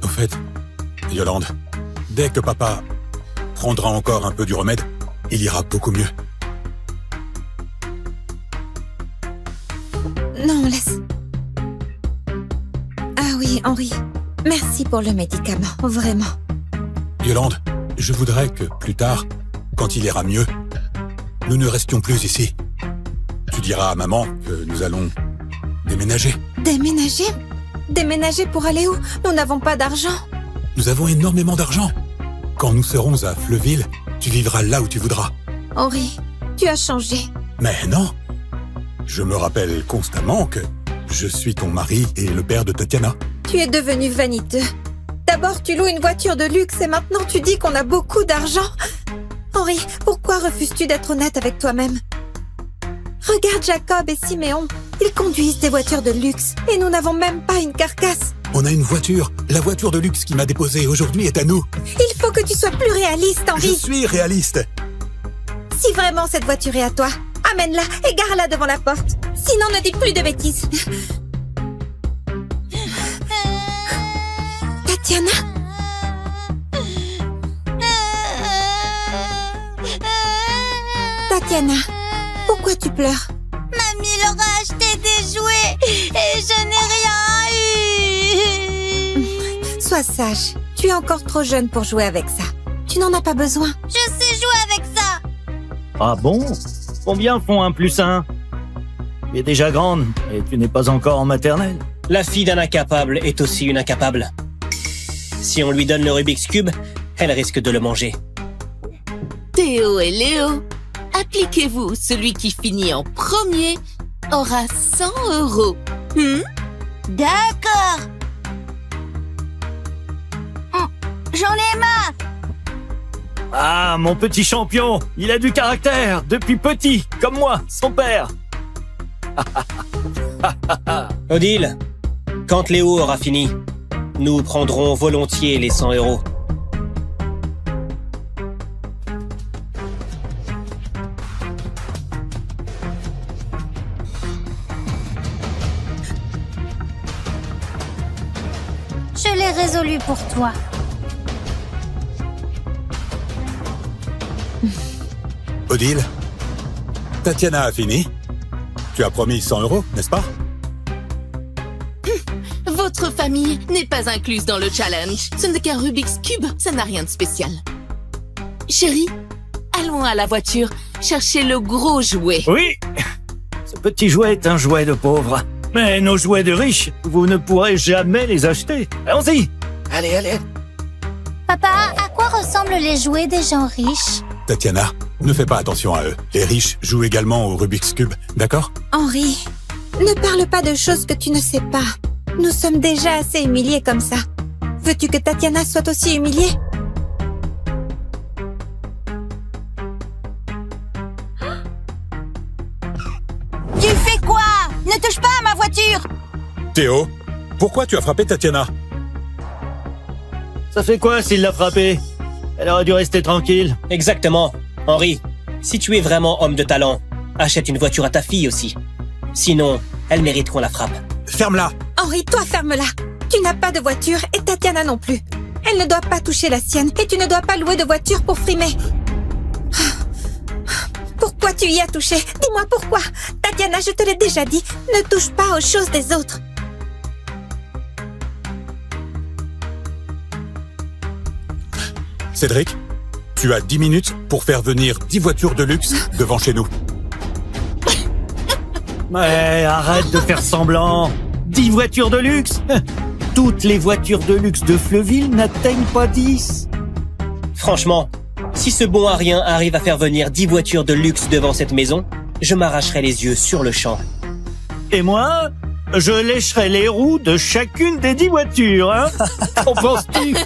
Au fait, Yolande, dès que papa prendra encore un peu du remède, il ira beaucoup mieux. Non, laisse. Ah oui, Henri. Merci pour le médicament, vraiment. Yolande, je voudrais que plus tard, quand il ira mieux, nous ne restions plus ici. Tu diras à maman que nous allons déménager. Déménager? Déménager pour aller où? Nous n'avons pas d'argent. Nous avons énormément d'argent. Quand nous serons à Fleuville, tu vivras là où tu voudras. Henri, tu as changé. Mais non. Je me rappelle constamment que je suis ton mari et le père de Tatiana. Tu es devenu vaniteux. D'abord, tu loues une voiture de luxe et maintenant tu dis qu'on a beaucoup d'argent. Henri, pourquoi refuses-tu d'être honnête avec toi-même? Regarde Jacob et Siméon. Ils conduisent des voitures de luxe et nous n'avons même pas une carcasse. On a une voiture. La voiture de luxe qui m'a déposée aujourd'hui est à nous. Il faut que tu sois plus réaliste, Henri. Je suis réaliste. Si vraiment cette voiture est à toi, amène-la et gare-la devant la porte. Sinon, ne dis plus de bêtises. Tatiana? Tatiana, pourquoi tu pleures? Mamie leur a acheté des jouets et je n'ai rien eu. Sois sage. Tu es encore trop jeune pour jouer avec ça. Tu n'en as pas besoin. Je sais jouer avec ça. Ah bon? Combien font 1 + 1? Tu es déjà grande et tu n'es pas encore en maternelle. La fille d'un incapable est aussi une incapable. Si on lui donne le Rubik's Cube, elle risque de le manger. Théo et Léo, appliquez-vous. Celui qui finit en premier aura 100 €. D'accord. J'en ai marre. Ah, mon petit champion, il a du caractère, depuis petit, comme moi, son père. Odile, quand Léo aura fini, nous prendrons volontiers les 100 €. Je l'ai résolu pour toi. Odile, Tatiana a fini. Tu as promis 100 €, n'est-ce pas? Votre famille n'est pas incluse dans le challenge. Ce n'est qu'un Rubik's Cube, ça n'a rien de spécial. Chérie, allons à la voiture chercher le gros jouet. Oui, ce petit jouet est un jouet de pauvre. Mais nos jouets de riches, vous ne pourrez jamais les acheter. Allons-y. Allez, allez. Papa, à quoi ressemblent les jouets des gens riches? Tatiana, ne fais pas attention à eux. Les riches jouent également au Rubik's Cube, d'accord? Henri, ne parle pas de choses que tu ne sais pas. Nous sommes déjà assez humiliés comme ça. Veux-tu que Tatiana soit aussi humiliée? Tu fais quoi? Ne touche pas à ma voiture. Théo, pourquoi tu as frappé Tatiana? Ça fait quoi s'il l'a frappée? Elle aurait dû rester tranquille. Exactement. Henri, si tu es vraiment homme de talent, achète une voiture à ta fille aussi. Sinon, elles mériteront la frappe. Ferme-la! Henri, toi, ferme-la. Tu n'as pas de voiture et Tatiana non plus. Elle ne doit pas toucher la sienne et tu ne dois pas louer de voiture pour frimer. Pourquoi tu y as touché? Dis-moi pourquoi. Tatiana, je te l'ai déjà dit, ne touche pas aux choses des autres. Cédric, tu as 10 minutes pour faire venir 10 voitures de luxe devant chez nous. Mais arrête de faire semblant. 10 voitures de luxe? Toutes les voitures de luxe de Fleuville n'atteignent pas 10. Franchement, si ce bon à rien arrive à faire venir 10 voitures de luxe devant cette maison, je m'arracherai les yeux sur le champ. Et moi, je lécherai les roues de chacune des 10 voitures, hein? Qu'en penses-tu?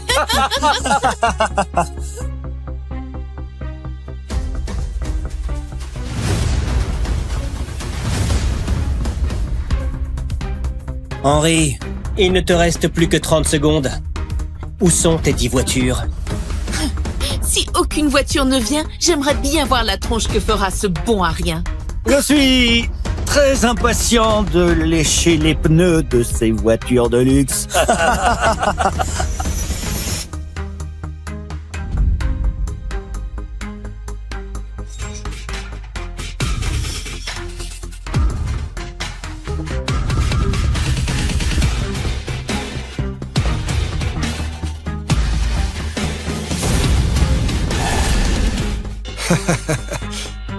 Henri, il ne te reste plus que 30 secondes. Où sont tes 10 voitures? Si aucune voiture ne vient, j'aimerais bien voir la tronche que fera ce bon à rien. Je suis très impatient de lécher les pneus de ces voitures de luxe.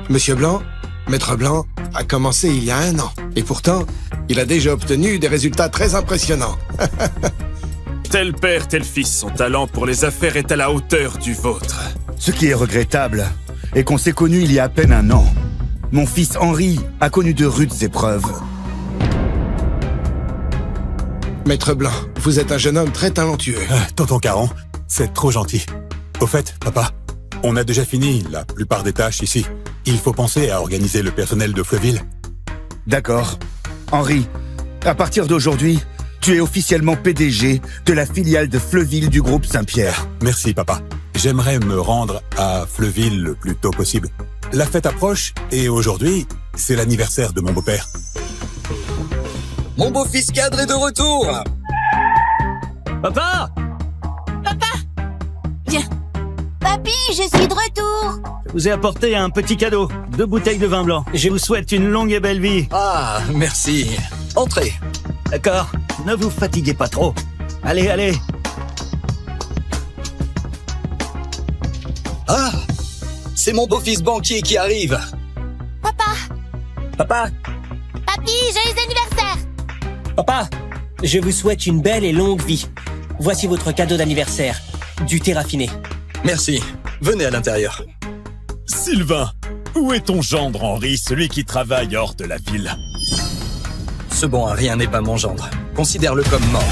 Monsieur Blanc, Maître Blanc, a commencé il y a 1 an. Et pourtant, il a déjà obtenu des résultats très impressionnants. Tel père, tel fils, son talent pour les affaires est à la hauteur du vôtre. Ce qui est regrettable est qu'on s'est connus il y a à peine 1 an. Mon fils Henri a connu de rudes épreuves. Maître Blanc, vous êtes un jeune homme très talentueux. Tonton Caron, c'est trop gentil. Au fait, papa, on a déjà fini la plupart des tâches ici. Il faut penser à organiser le personnel de Fleuville. D'accord. Henri, à partir d'aujourd'hui, tu es officiellement PDG de la filiale de Fleuville du groupe Saint-Pierre. Merci, papa. J'aimerais me rendre à Fleuville le plus tôt possible. La fête approche et aujourd'hui, c'est l'anniversaire de mon beau-père. Mon beau-fils cadre est de retour. Papa! Viens. Papy, je suis de retour. Je vous ai apporté un petit cadeau. 2 bouteilles de vin blanc. Je vous souhaite une longue et belle vie. Ah, merci. Entrez. D'accord. Ne vous fatiguez pas trop. Allez, allez. Ah, c'est mon beau-fils banquier qui arrive. Papa, Papa, papy, joyeux anniversaire. Papa, je vous souhaite une belle et longue vie. Voici votre cadeau d'anniversaire, du thé raffiné. Merci. Venez à l'intérieur. Sylvain, où est ton gendre Henri, celui qui travaille hors de la ville? Ce bon à rien n'est pas mon gendre. Considère-le comme mort.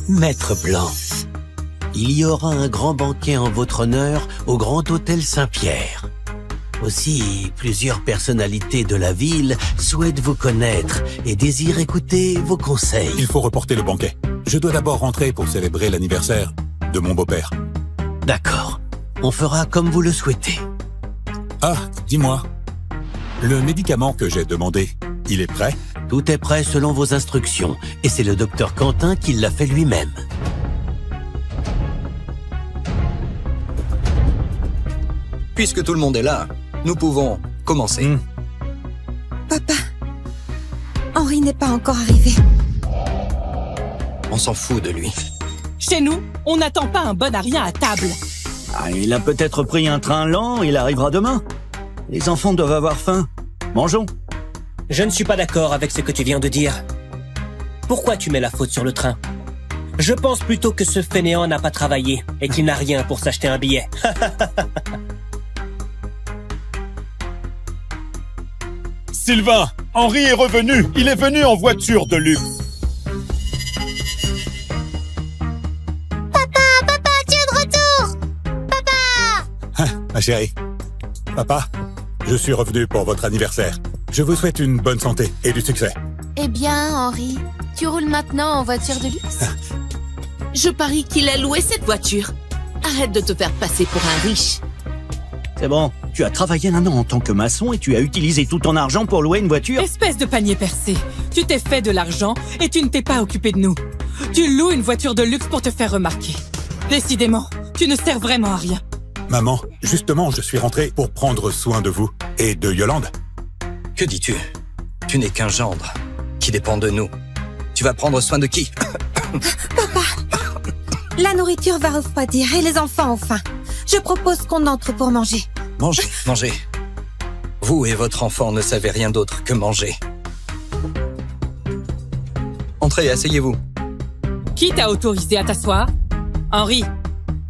Maître Blanc, il y aura un grand banquet en votre honneur au Grand Hôtel Saint-Pierre. Aussi, plusieurs personnalités de la ville souhaitent vous connaître et désirent écouter vos conseils. Il faut reporter le banquet. Je dois d'abord rentrer pour célébrer l'anniversaire de mon beau-père. D'accord, on fera comme vous le souhaitez. Ah, dis-moi, le médicament que j'ai demandé, il est prêt? Tout est prêt selon vos instructions, et c'est le docteur Quentin qui l'a fait lui-même. Puisque tout le monde est là, nous pouvons commencer. Papa, Henri n'est pas encore arrivé. On s'en fout de lui. Chez nous, on n'attend pas un bon à rien à table. Ah, il a peut-être pris un train lent, il arrivera demain. Les enfants doivent avoir faim. Mangeons. Je ne suis pas d'accord avec ce que tu viens de dire. Pourquoi tu mets la faute sur le train? Je pense plutôt que ce fainéant n'a pas travaillé et qu'il n'a rien pour s'acheter un billet. Sylvain, Henri est revenu. Il est venu en voiture de luxe. Papa, tu es de retour. Papa. Ma chérie. Papa, je suis revenu pour votre anniversaire. Je vous souhaite une bonne santé et du succès. Eh bien, Henri, tu roules maintenant en voiture de luxe? Je parie qu'il a loué cette voiture. Arrête de te faire passer pour un riche. C'est bon, tu as travaillé 1 an en tant que maçon et tu as utilisé tout ton argent pour louer une voiture? Espèce de panier percé. Tu t'es fait de l'argent et tu ne t'es pas occupé de nous. Tu loues une voiture de luxe pour te faire remarquer. Décidément, tu ne sers vraiment à rien. Maman, justement, je suis rentré pour prendre soin de vous et de Yolande. Que dis-tu? Tu n'es qu'un gendre qui dépend de nous. Tu vas prendre soin de qui? Papa, la nourriture va refroidir et les enfants ont faim. Je propose qu'on entre pour manger. Mangez, mangez. Vous et votre enfant ne savez rien d'autre que manger. Entrez, asseyez-vous. Qui t'a autorisé à t'asseoir? Henri,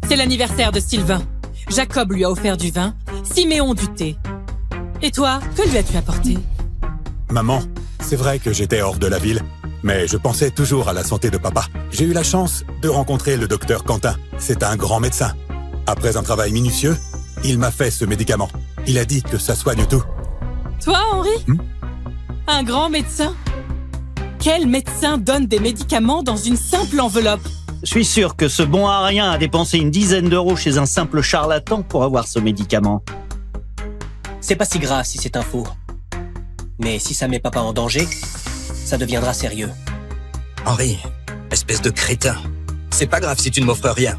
c'est l'anniversaire de Sylvain. Jacob lui a offert du vin, Siméon du thé. Et toi, que lui as-tu apporté? Maman, c'est vrai que j'étais hors de la ville, mais je pensais toujours à la santé de papa. J'ai eu la chance de rencontrer le docteur Quentin. C'est un grand médecin. Après un travail minutieux, il m'a fait ce médicament. Il a dit que ça soigne tout. Toi, Henri? Un grand médecin? Quel médecin donne des médicaments dans une simple enveloppe? Je suis sûr que ce bon à rien a dépensé une dizaine d'euros chez un simple charlatan pour avoir ce médicament. C'est pas si grave si c'est un faux. Mais si ça met papa en danger, ça deviendra sérieux. Henri, espèce de crétin. C'est pas grave si tu ne m'offres rien.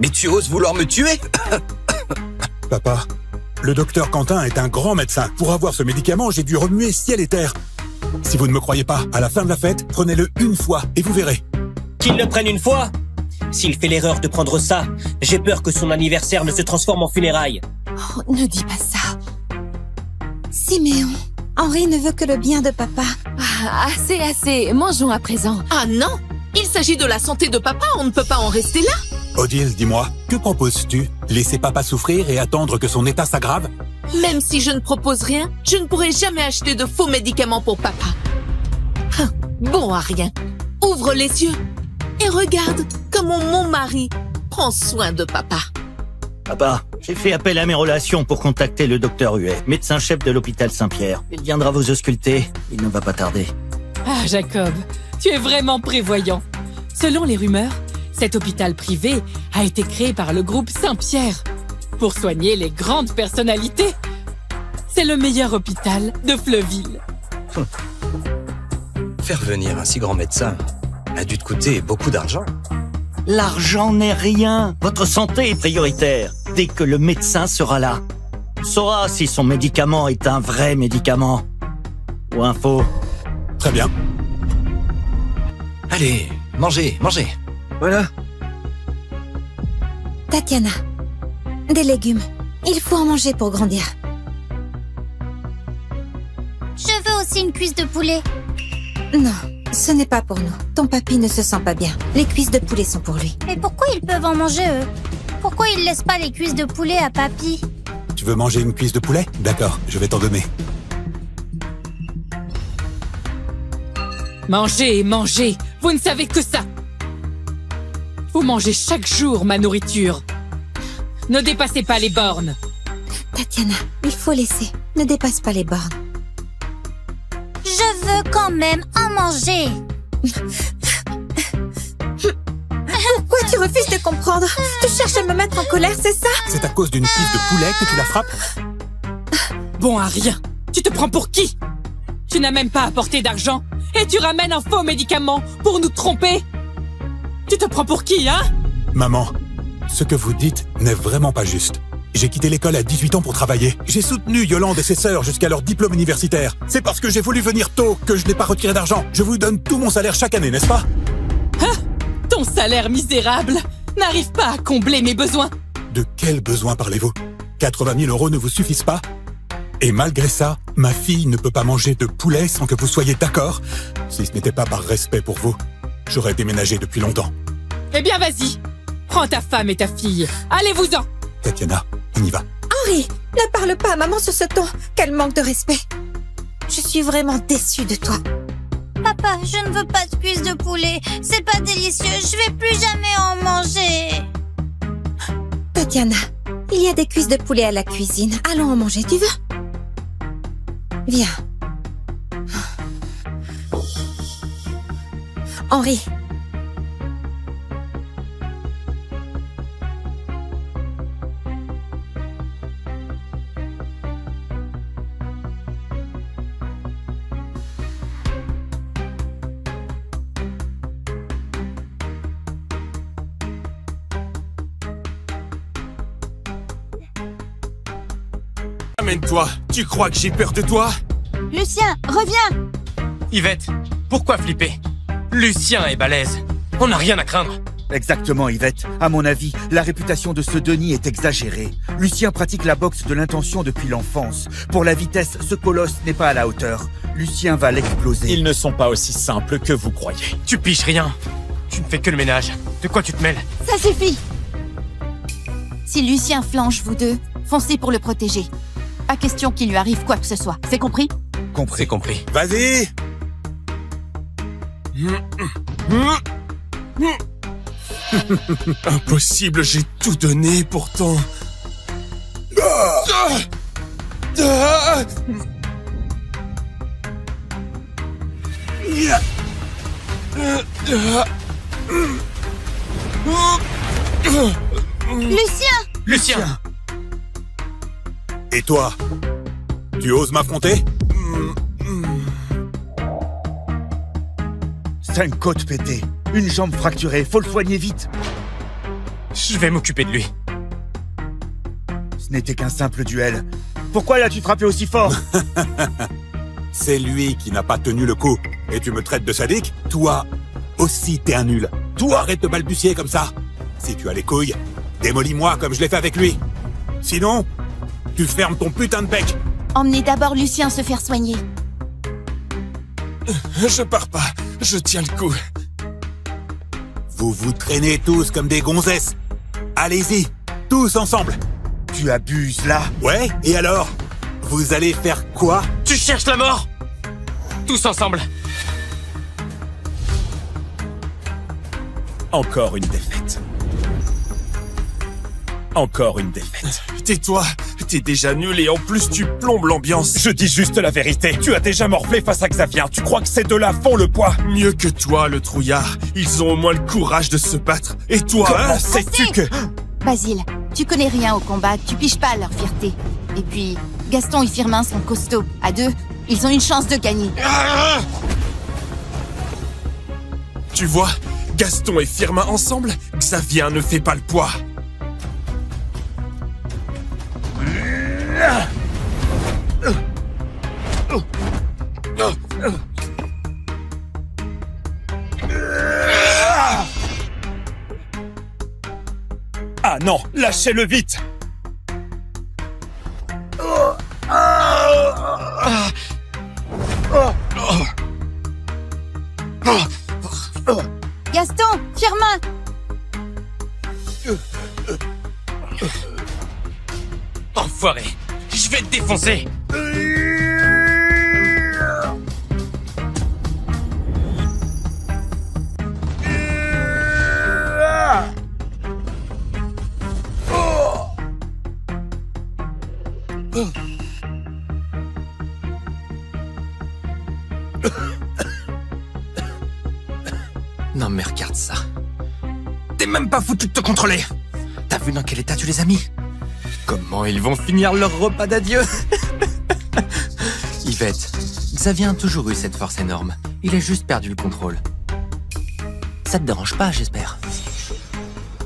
Mais tu oses vouloir me tuer? Papa, le docteur Quentin est un grand médecin. Pour avoir ce médicament, j'ai dû remuer ciel et terre. Si vous ne me croyez pas, à la fin de la fête, prenez-le une fois et vous verrez. Qu'il le prenne une fois. S'il fait l'erreur de prendre ça, j'ai peur que son anniversaire ne se transforme en funérailles. Oh, ne dis pas ça. Siméon, Henri ne veut que le bien de papa. Assez, assez. Mangeons à présent. Ah non! Il s'agit de la santé de papa, on ne peut pas en rester là. Odile, dis-moi, que proposes-tu? Laisser papa souffrir et attendre que son état s'aggrave? Même si je ne propose rien, je ne pourrai jamais acheter de faux médicaments pour papa. Bon à rien. Ouvre les yeux et regarde comment mon mari prend soin de papa. Papa, j'ai fait appel à mes relations pour contacter le docteur Huet, médecin-chef de l'hôpital Saint-Pierre. Il viendra vous ausculter, il ne va pas tarder. Ah, Jacob, tu es vraiment prévoyant. Selon les rumeurs, cet hôpital privé a été créé par le groupe Saint-Pierre pour soigner les grandes personnalités. C'est le meilleur hôpital de Fleuville. Faire venir un si grand médecin a dû te coûter beaucoup d'argent. L'argent n'est rien. Votre santé est prioritaire. Dès que le médecin sera là, on saura si son médicament est un vrai médicament ou un faux. Très bien. Allez, mangez, mangez. Voilà. Tatiana, des légumes. Il faut en manger pour grandir. Je veux aussi une cuisse de poulet. Non, ce n'est pas pour nous. Ton papy ne se sent pas bien. Les cuisses de poulet sont pour lui. Mais pourquoi ils peuvent en manger, eux? Pourquoi ils laissent pas les cuisses de poulet à papy? Tu veux manger une cuisse de poulet? D'accord, je vais t'en donner. Mangez, mangez. Vous ne savez que ça. Vous mangez chaque jour ma nourriture. Ne dépassez pas les bornes. Tatiana, il faut laisser. Ne dépasse pas les bornes. Je veux quand même en manger. Pourquoi tu refuses de comprendre? Tu cherches à me mettre en colère, c'est ça? C'est à cause d'une cuisse de poulet que tu la frappes? Bon à rien. Tu te prends pour qui? Tu n'as même pas apporté d'argent et tu ramènes un faux médicament pour nous tromper? Tu te prends pour qui, hein? Maman, ce que vous dites n'est vraiment pas juste. J'ai quitté l'école à 18 ans pour travailler. J'ai soutenu Yolande et ses sœurs jusqu'à leur diplôme universitaire. C'est parce que j'ai voulu venir tôt que je n'ai pas retiré d'argent. Je vous donne tout mon salaire chaque année, n'est-ce pas? Hein? Ton salaire misérable n'arrive pas à combler mes besoins. De quels besoins parlez-vous? 80 000 € ne vous suffisent pas? Et malgré ça, ma fille ne peut pas manger de poulet sans que vous soyez d'accord? Si ce n'était pas par respect pour vous, j'aurais déménagé depuis longtemps. Eh bien, vas-y. Prends ta femme et ta fille. Allez-vous-en. Tatiana, on y va. Henri, ne parle pas à maman sur ce ton. Quel manque de respect. Je suis vraiment déçue de toi. Papa, je ne veux pas de cuisse de poulet. C'est pas délicieux. Je vais plus jamais en manger. Tatiana, il y a des cuisses de poulet à la cuisine. Allons en manger, tu veux? Viens. Henri. Amène-toi. Tu crois que j'ai peur de toi? Lucien, reviens! Yvette, pourquoi flipper? Lucien est balèze. On n'a rien à craindre. Exactement, Yvette. À mon avis, la réputation de ce Denis est exagérée. Lucien pratique la boxe de l'intention depuis l'enfance. Pour la vitesse, ce colosse n'est pas à la hauteur. Lucien va l'exploser. Ils ne sont pas aussi simples que vous croyez. Tu piches rien. Tu ne fais que le ménage. De quoi tu te mêles? Ça suffit! Si Lucien flanche, vous deux, foncez pour le protéger. Pas question qu'il lui arrive quoi que ce soit. C'est compris? Compris. C'est compris. Vas-y! Impossible, j'ai tout donné pourtant. Lucien! Et toi? Tu oses m'affronter? 5 côtes pétées, une jambe fracturée, faut le soigner vite. Je vais m'occuper de lui. Ce n'était qu'un simple duel. Pourquoi l'as-tu frappé aussi fort? C'est lui qui n'a pas tenu le coup. Et tu me traites de sadique? Toi aussi, t'es un nul. Toi, arrête de balbutier comme ça. Si tu as les couilles, démolis-moi comme je l'ai fait avec lui. Sinon, tu fermes ton putain de bec. Emmenez d'abord Lucien se faire soigner. Je pars pas. Je tiens le coup. Vous vous traînez tous comme des gonzesses. Allez-y, tous ensemble. Tu abuses, là. Ouais, et alors? Vous allez faire quoi? Tu cherches la mort? Tous ensemble. Encore une défaite. Encore une défaite. Tais-toi. T'es déjà nul et en plus tu plombes l'ambiance. Je dis juste la vérité. Tu as déjà morflé face à Xavier. Tu crois que ces deux-là font le poids? Mieux que toi, le trouillard. Ils ont au moins le courage de se battre. Et toi, comment hein, sais-tu que... Basile, tu connais rien au combat, tu piges pas leur fierté. Et puis, Gaston et Firmin sont costauds. À deux, ils ont une chance de gagner. Tu vois, Gaston et Firmin ensemble, Xavier ne fait pas le poids. Ah non, lâchez-le vite. Gaston, Firmin! Enfoiré. Je vais te défoncer. Non mais regarde ça. T'es même pas foutu de te contrôler. T'as vu dans quel état tu les as mis? Comment ils vont finir leur repas d'adieu? Yvette, Xavier a toujours eu cette force énorme. Il a juste perdu le contrôle. Ça te dérange pas, j'espère?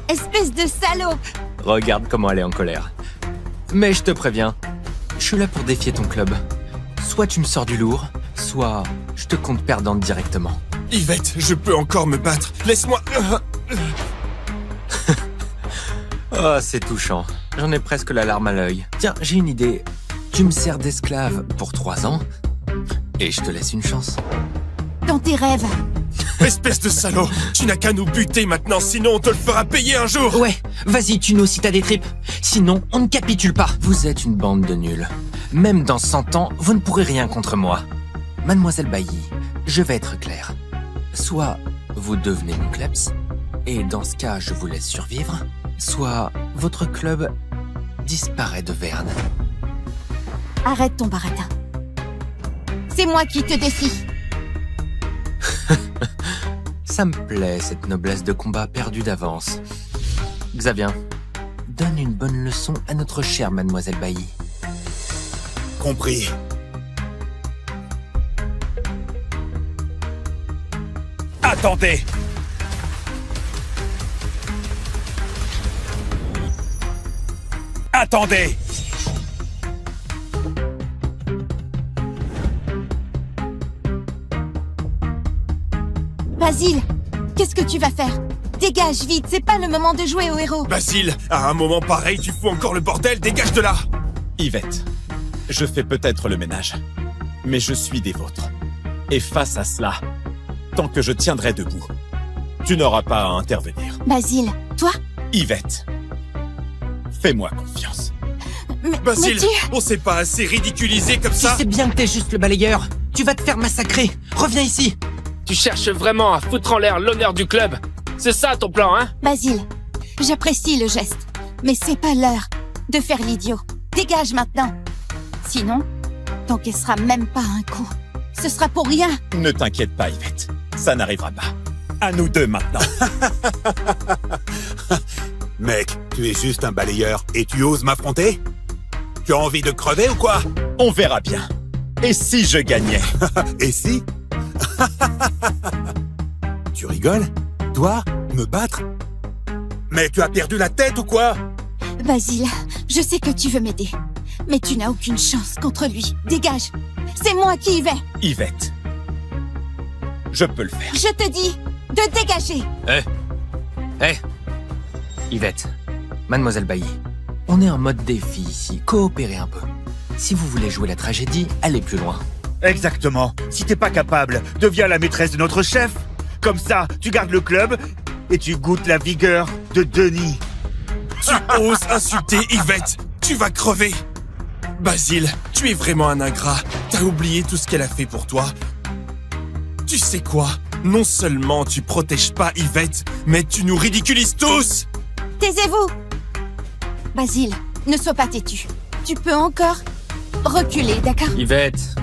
Espèce de salaud! Regarde comment elle est en colère. Mais je te préviens, je suis là pour défier ton club. Soit tu me sors du lourd, soit je te compte perdante directement. Yvette, je peux encore me battre. Laisse-moi... Oh, c'est touchant. J'en ai presque la larme à l'œil. Tiens, j'ai une idée. Tu me sers d'esclave pour 3 ans, et je te laisse une chance. Dans tes rêves. Espèce de salaud. Tu n'as qu'à nous buter maintenant, sinon on te le fera payer un jour. Ouais, vas-y, tue-nous si t'as des tripes. Sinon, on ne capitule pas. Vous êtes une bande de nuls. Même dans 100 ans, vous ne pourrez rien contre moi. Mademoiselle Bailly, je vais être clair. Soit vous devenez mon kleps, et dans ce cas, je vous laisse survivre, soit votre club disparaît de Verne. Arrête ton baratin. C'est moi qui te défie. Ça me plaît, cette noblesse de combat perdue d'avance. Xavier, donne une bonne leçon à notre chère Mademoiselle Bailly. Compris. Attendez. Attendez. Basile, qu'est-ce que tu vas faire? Dégage vite, c'est pas le moment de jouer au héros. Basile, à un moment pareil, tu fous encore le bordel, dégage de là. Yvette, je fais peut-être le ménage, mais je suis des vôtres. Et face à cela, tant que je tiendrai debout, tu n'auras pas à intervenir. Basile, toi? Yvette, fais-moi confiance. Basile, on s'est pas assez ridiculisé comme ça. Tu sais bien que t'es juste le balayeur. Tu vas te faire massacrer. Reviens ici. Tu cherches vraiment à foutre en l'air l'honneur du club? C'est ça ton plan, hein? Basile, j'apprécie le geste, mais c'est pas l'heure de faire l'idiot. Dégage maintenant. Sinon, t'encaisseras même pas un coup. ce sera pour rien. Ne t'inquiète pas, Yvette. Ça n'arrivera pas. À nous deux maintenant. Mec, tu es juste un balayeur et tu oses m'affronter? Tu as envie de crever ou quoi? On verra bien. Et si je gagnais? Et si? Tu rigoles? Toi? Me battre? Mais tu as perdu la tête ou quoi? Basile, je sais que tu veux m'aider. Mais tu n'as aucune chance contre lui. Dégage. C'est moi qui y vais. Yvette. Je peux le faire. Je te dis de dégager. Hé Yvette, Mademoiselle Bailly, on est en mode défi ici. Coopérez un peu. Si vous voulez jouer la tragédie, allez plus loin. Exactement. Si t'es pas capable, deviens la maîtresse de notre chef. Comme ça, tu gardes le club et tu goûtes la vigueur de Denis. Tu oses insulter Yvette? Tu vas crever! Basile, tu es vraiment un ingrat. T'as oublié tout ce qu'elle a fait pour toi. Tu sais quoi? Non seulement tu protèges pas Yvette, mais tu nous ridiculises tous! Taisez-vous. Basile, ne sois pas têtu. Tu peux encore reculer, d'accord? Yvette,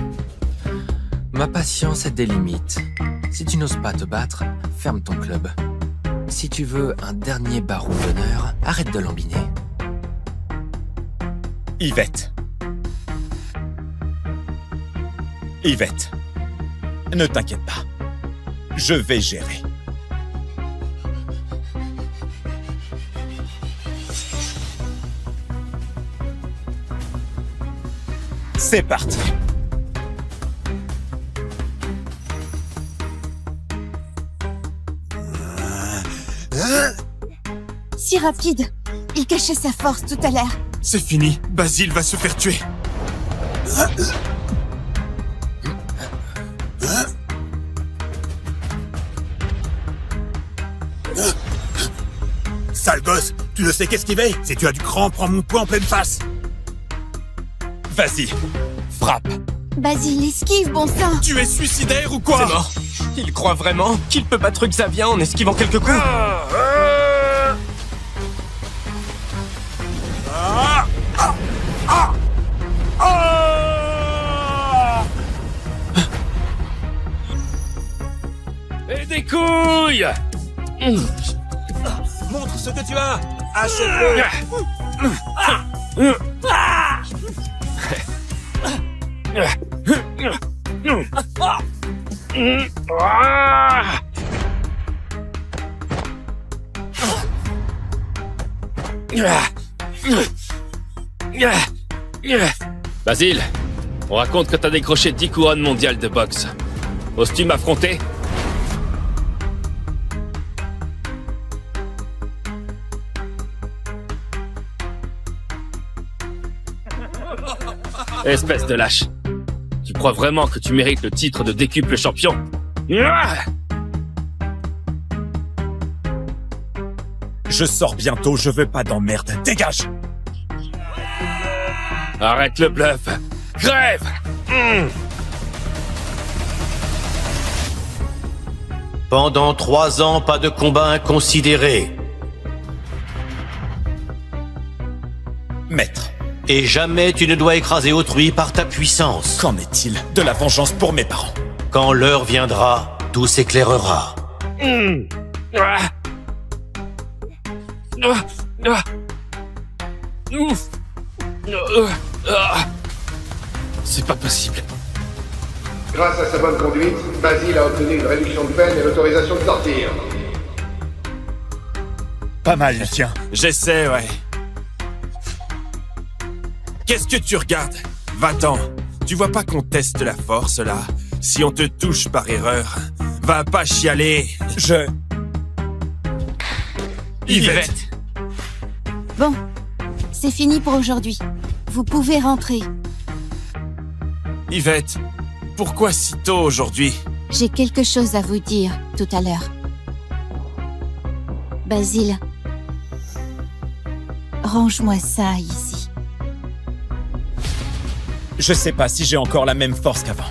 ma patience a des limites. Si tu n'oses pas te battre, ferme ton club. Si tu veux un dernier baron d'honneur, arrête de lambiner. Yvette. Yvette. Ne t'inquiète pas. Je vais gérer. C'est parti. Si rapide. Il cachait sa force tout à l'heure. C'est fini, Basile va se faire tuer. Sale gosse, tu ne sais qu'esquiver. Si tu as du cran, prends mon poing en pleine face. Vas-y, frappe. Basile, esquive, bon sang. Tu es suicidaire ou quoi? C'est mort. Il croit vraiment qu'il peut battre Xavier en esquivant quelques coups. Et des couilles! Montre ce que tu as. Achève-le. Basile, on raconte que t'as décroché 10 couronnes mondiales de boxe. Oses-tu m'affronter? Espèce de lâche. Tu crois vraiment que tu mérites le titre de décuple champion? Je sors bientôt, je veux pas d'emmerde. Dégage! Arrête le bluff. Crève! Pendant 3 ans, pas de combat inconsidéré. Maître. Et jamais tu ne dois écraser autrui par ta puissance. Qu'en est-il de la vengeance pour mes parents? Quand l'heure viendra, tout s'éclairera. C'est pas possible. Grâce à sa bonne conduite, Basile a obtenu une réduction de peine et l'autorisation de sortir. Pas mal, Lucien. J'essaie, ouais. Qu'est-ce que tu regardes? Va-t'en. Tu vois pas qu'on teste la force, là? Si on te touche par erreur, va pas chialer. Yvette. Bon, c'est fini pour aujourd'hui. Vous pouvez rentrer. Yvette, pourquoi si tôt aujourd'hui? J'ai quelque chose à vous dire tout à l'heure. Basile, range-moi ça ici. Je sais pas si j'ai encore la même force qu'avant.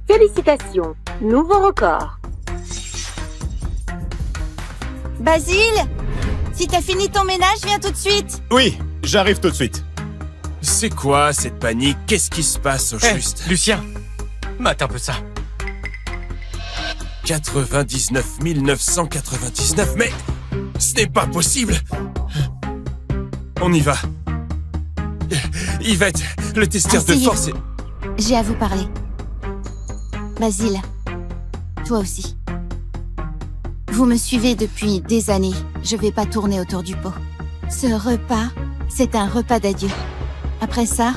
Félicitations, nouveau record. Basile, Si t'as fini ton ménage, viens tout de suite. Oui, j'arrive tout de suite. C'est quoi cette panique? Qu'est-ce qui se passe au juste? Lucien, mate un peu ça. 99 999, mais ce n'est pas possible. On y va. Yvette, le testeur de force est... J'ai à vous parler. Basile, toi aussi. Vous me suivez depuis des années. Je vais pas tourner autour du pot. Ce repas, c'est un repas d'adieu. Après ça,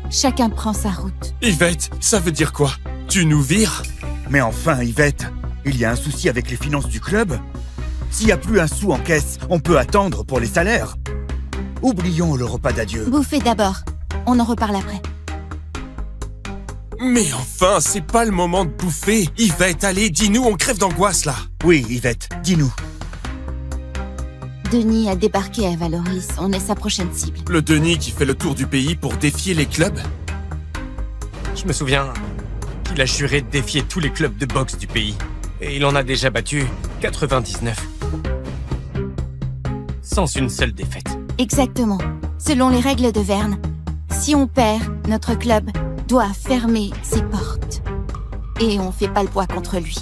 chacun prend sa route. Yvette, ça veut dire quoi? Tu nous vires? Mais enfin, Yvette, il y a un souci avec les finances du club? S'il n'y a plus un sou en caisse, on peut attendre pour les salaires. Oublions le repas d'adieu. Bouffez d'abord. On en reparle après. Mais enfin, c'est pas le moment de bouffer. Yvette, allez, dis-nous, on crève d'angoisse là. Oui, Yvette, dis-nous. Denis a débarqué à Valoris. On est sa prochaine cible. Le Denis qui fait le tour du pays pour défier les clubs? Je me souviens qu'il a juré de défier tous les clubs de boxe du pays. Et il en a déjà battu 99. Sans une seule défaite. Exactement. Selon les règles de Verne, si on perd, notre club doit fermer ses portes. Et on fait pas le poids contre lui.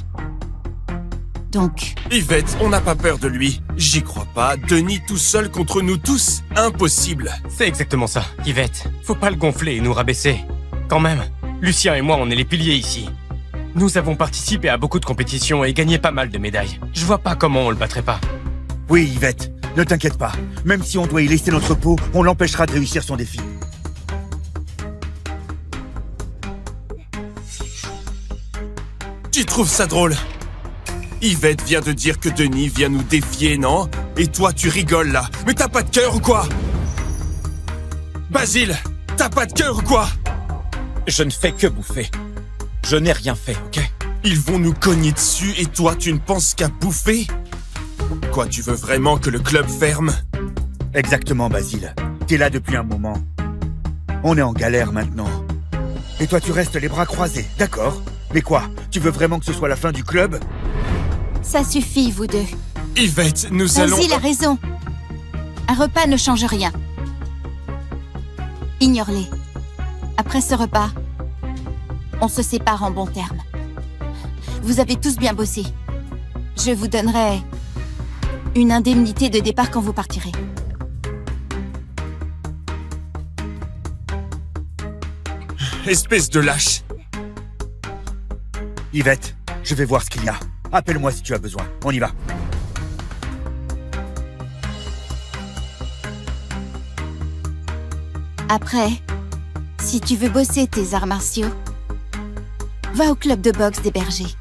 Donc... Yvette, on n'a pas peur de lui. J'y crois pas. Denis tout seul contre nous tous? Impossible. C'est exactement ça, Yvette. Faut pas le gonfler et nous rabaisser. Quand même, Lucien et moi, on est les piliers ici. Nous avons participé à beaucoup de compétitions et gagné pas mal de médailles. Je vois pas comment on le battrait pas. Oui, Yvette, ne t'inquiète pas. Même si on doit y laisser notre peau, on l'empêchera de réussir son défi. Tu trouves ça drôle? Yvette vient de dire que Denis vient nous défier, non? Et toi, tu rigoles là. Mais t'as pas de cœur ou quoi? Basile, t'as pas de cœur ou quoi? Je ne fais que bouffer. Je n'ai rien fait, ok? Ils vont nous cogner dessus et toi, tu ne penses qu'à bouffer? Quoi, tu veux vraiment que le club ferme? Exactement, Basile. T'es là depuis un moment. On est en galère maintenant. Et toi, tu restes les bras croisés, d'accord? Mais quoi? Tu veux vraiment que ce soit la fin du club? Ça suffit, vous deux. Yvette, nous allons... Basile a raison. Un repas ne change rien. Ignore-les. Après ce repas, on se sépare en bons termes. Vous avez tous bien bossé. Je vous donnerai une indemnité de départ quand vous partirez. Espèce de lâche. Yvette, je vais voir ce qu'il y a. Appelle-moi si tu as besoin. On y va. Après, si tu veux bosser tes arts martiaux, va au club de boxe des bergers.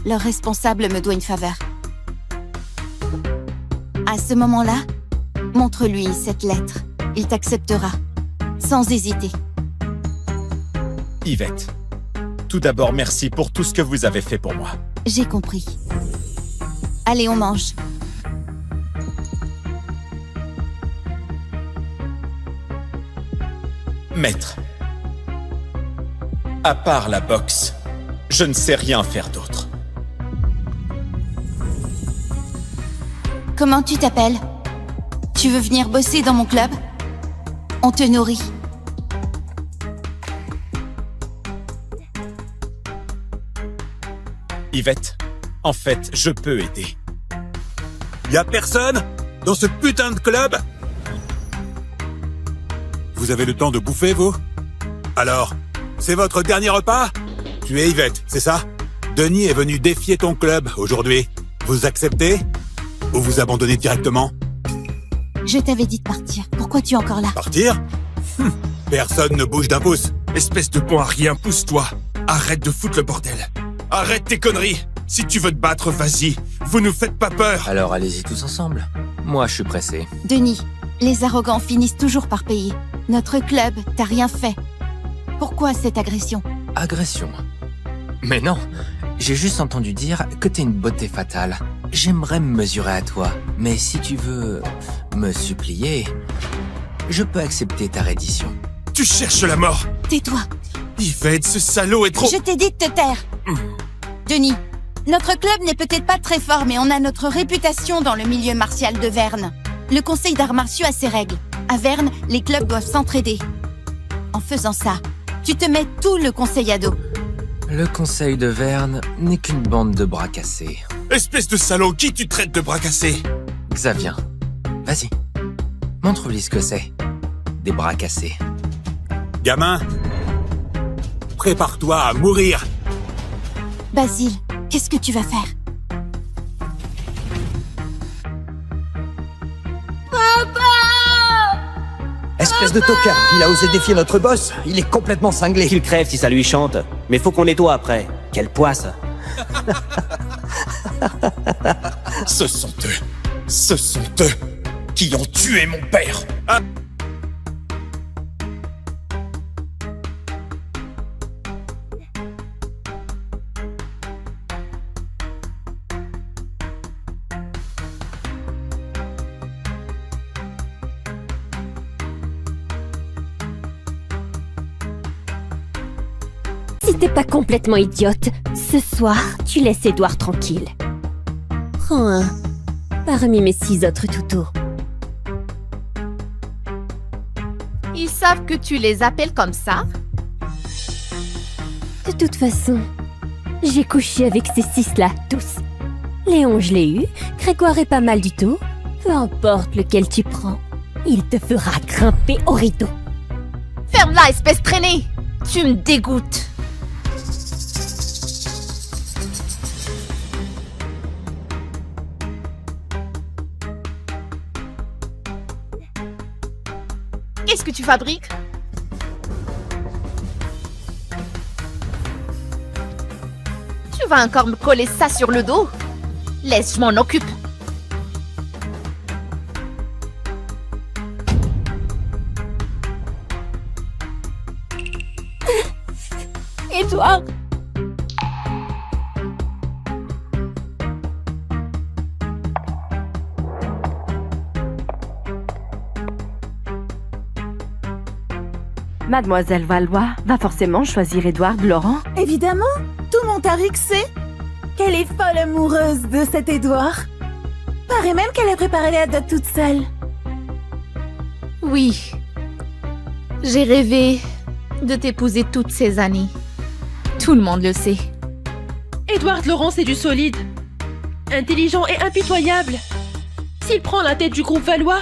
Leur responsable me doit une faveur. À ce moment-là, montre-lui cette lettre. Il t'acceptera, sans hésiter. Yvette, tout d'abord, merci pour tout ce que vous avez fait pour moi. J'ai compris. Allez, on mange. Maître, à part la boxe, je ne sais rien faire d'autre. Comment tu t'appelles? Tu veux venir bosser dans mon club? On te nourrit. Yvette, en fait, je peux aider. Y a personne dans ce putain de club? Vous avez le temps de bouffer, vous? Alors, c'est votre dernier repas? Tu es Yvette, c'est ça? Denis est venu défier ton club aujourd'hui. Vous acceptez? Ou vous abandonnez directement? Je t'avais dit de partir. Pourquoi tu es encore là? Partir? Personne ne bouge d'un pouce. Espèce de bon à rien, pousse-toi. Arrête de foutre le bordel. Arrête tes conneries. Si tu veux te battre, vas-y. Vous nous faites pas peur. Alors allez-y tous ensemble. Moi, je suis pressé. Denis, les arrogants finissent toujours par payer. Notre club t'a rien fait. Pourquoi cette agression? Agression? Mais non, j'ai juste entendu dire que t'es une beauté fatale. J'aimerais me mesurer à toi, mais si tu veux me supplier, je peux accepter ta reddition. Tu cherches la mort. Tais-toi. Yvette, ce salaud est trop... Je t'ai dit de te taire. Denis, notre club n'est peut-être pas très fort, mais on a notre réputation dans le milieu martial de Verne. Le conseil d'arts martiaux a ses règles. À Verne, les clubs doivent s'entraider. En faisant ça, tu te mets tout le conseil à dos. Le conseil de Verne n'est qu'une bande de bras cassés. Espèce de salaud, qui tu traites de bras cassés? Xavier, vas-y. Montre-lui ce que c'est. Des bras cassés. Gamin, prépare-toi à mourir. Basile, qu'est-ce que tu vas faire? Espèce de tocard, il a osé défier notre boss. Il est complètement cinglé. Qu'il crève si ça lui chante. Mais faut qu'on nettoie après. Quelle poisse. Ce sont eux qui ont tué mon père. Ah. Si t'es pas complètement idiote, ce soir, tu laisses Edward tranquille. Prends un parmi mes 6 autres toutous. Ils savent que tu les appelles comme ça? De toute façon, j'ai couché avec ces 6-là, tous. Léon, je l'ai eu, Grégoire est pas mal du tout. Peu importe lequel tu prends, il te fera grimper au rideau. Ferme-la, espèce traînée! Tu me dégoûtes! Qu'est-ce que tu fabriques? Tu vas encore me coller ça sur le dos? Laisse, je m'en occupe. Edward! Mademoiselle Valois va forcément choisir Édouard Laurent. Évidemment, tout Montarix sait qu'elle est folle amoureuse de cet Édouard. Paraît même qu'elle a préparé la dot toute seule. Oui, j'ai rêvé de t'épouser toutes ces années. Tout le monde le sait. Édouard Laurent, c'est du solide. Intelligent et impitoyable. S'il prend la tête du groupe Valois,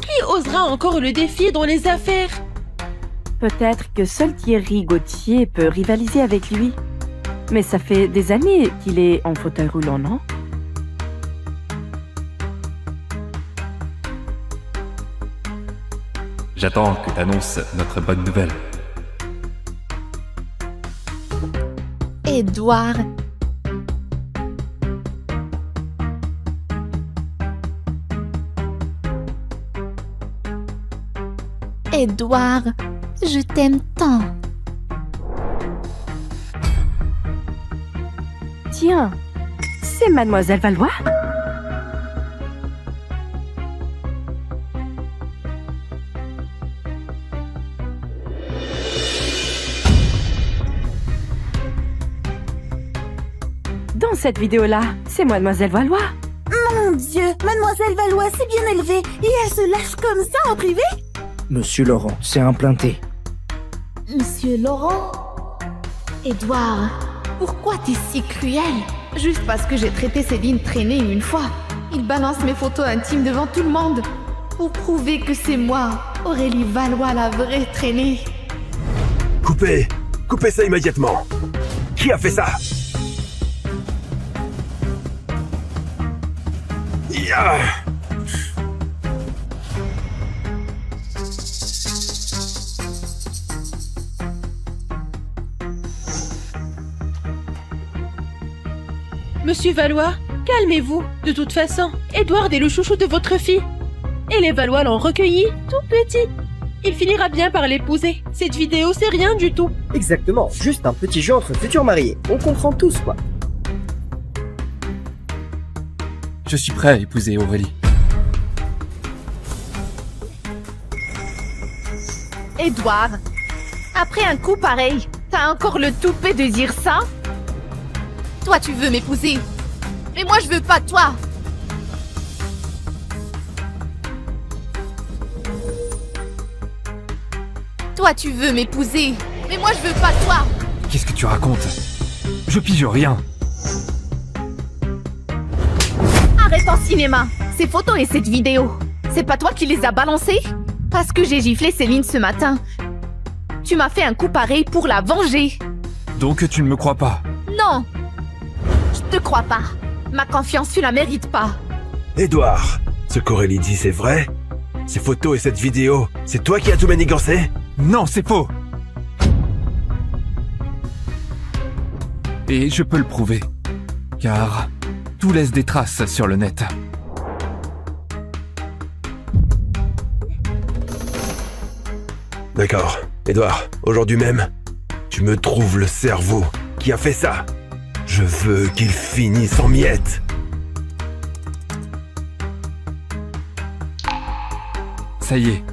qui osera encore le défier dans les affaires? Peut-être que seul Thierry Gauthier peut rivaliser avec lui. Mais ça fait des années qu'il est en fauteuil roulant, non? J'attends que t'annonces notre bonne nouvelle. Édouard. Édouard, je t'aime tant. Tiens, c'est Mademoiselle Valois? Dans cette vidéo-là, c'est Mademoiselle Valois. Mon Dieu, Mademoiselle Valois s'est bien élevée et elle se lâche comme ça en privé? Monsieur Laurent, c'est implanté. Monsieur Laurent? Édouard, pourquoi t'es si cruel? Juste parce que j'ai traité Céline traînée une fois. Il balance mes photos intimes devant tout le monde. Pour prouver que c'est moi, Aurélie Valois, la vraie traînée. Coupez! Coupez ça immédiatement! Qui a fait ça? Ya! Monsieur Valois, calmez-vous. De toute façon, Édouard est le chouchou de votre fille. Et les Valois l'ont recueilli tout petit. Il finira bien par l'épouser. Cette vidéo, c'est rien du tout. Exactement, juste un petit jeu entre futurs mariés. On comprend tous, quoi. Je suis prêt à épouser Aurélie. Édouard, après un coup pareil, t'as encore le toupet de dire ça? Toi, tu veux m'épouser. Mais moi, je veux pas toi. Toi, tu veux m'épouser, mais moi, je veux pas toi. Qu'est-ce que tu racontes? Je pige rien. Arrête en cinéma. Ces photos et cette vidéo, c'est pas toi qui les as balancées? Parce que j'ai giflé Céline ce matin. Tu m'as fait un coup pareil pour la venger. Donc tu ne me crois pas? Non. Je te crois pas. Ma confiance, tu la mérites pas. Edouard, ce qu'Aurélie dit, c'est vrai? Ces photos et cette vidéo, c'est toi qui as tout manigancé? Non, c'est faux. Et je peux le prouver. Car tout laisse des traces sur le net. D'accord. Edouard, aujourd'hui même, tu me trouves le cerveau qui a fait ça. Je veux qu'il finisse en miettes. Ça y est.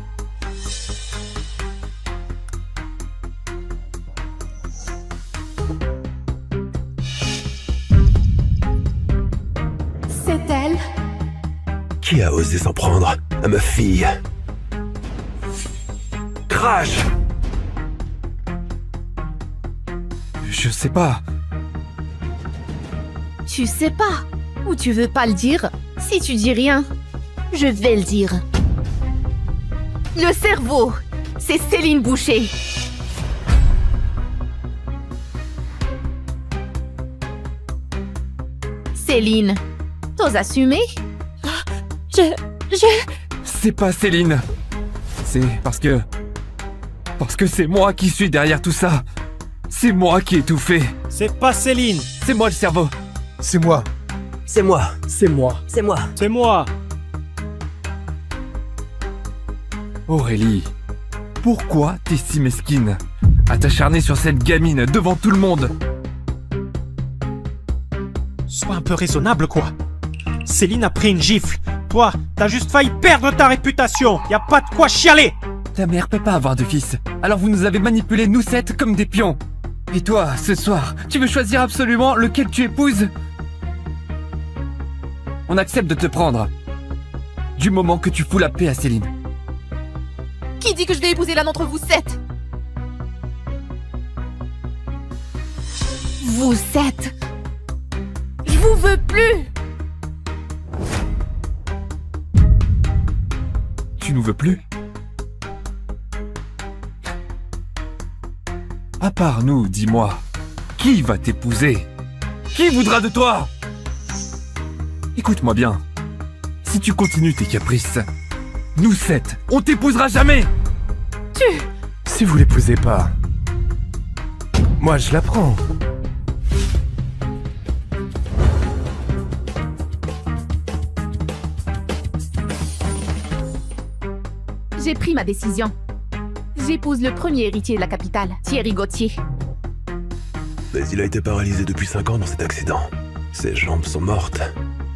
C'est elle. Qui a osé s'en prendre à ma fille? Crash! Je sais pas. Tu sais pas. Ou tu veux pas le dire? Si tu dis rien, je vais le dire. Le cerveau, c'est Céline Boucher. Céline, t'oses assumer? C'est pas Céline. C'est parce que c'est moi qui suis derrière tout ça. C'est moi qui ai tout fait. C'est pas Céline. C'est moi le cerveau. C'est moi. C'est moi. C'est moi. C'est moi. C'est moi. Aurélie, pourquoi t'es si mesquine à t'acharner sur cette gamine devant tout le monde? Sois un peu raisonnable, quoi. Céline a pris une gifle. Toi, t'as juste failli perdre ta réputation. Y a pas de quoi chialer. Ta mère peut pas avoir de fils. Alors vous nous avez manipulés, nous 7, comme des pions. Et toi, ce soir, tu veux choisir absolument lequel tu épouses? On accepte de te prendre. Du moment que tu fous la paix à Céline. Qui dit que je vais épouser l'un d'entre vous 7? Vous 7. Je vous veux plus. Tu nous veux plus? À part nous, dis-moi, qui va t'épouser? Qui voudra de toi? Écoute-moi bien. Si tu continues tes caprices, nous 7, on t'épousera jamais! Si vous l'épousez pas, moi je la prends. J'ai pris ma décision. J'épouse le premier héritier de la capitale, Thierry Gauthier. Mais il a été paralysé depuis 5 ans dans cet accident. Ses jambes sont mortes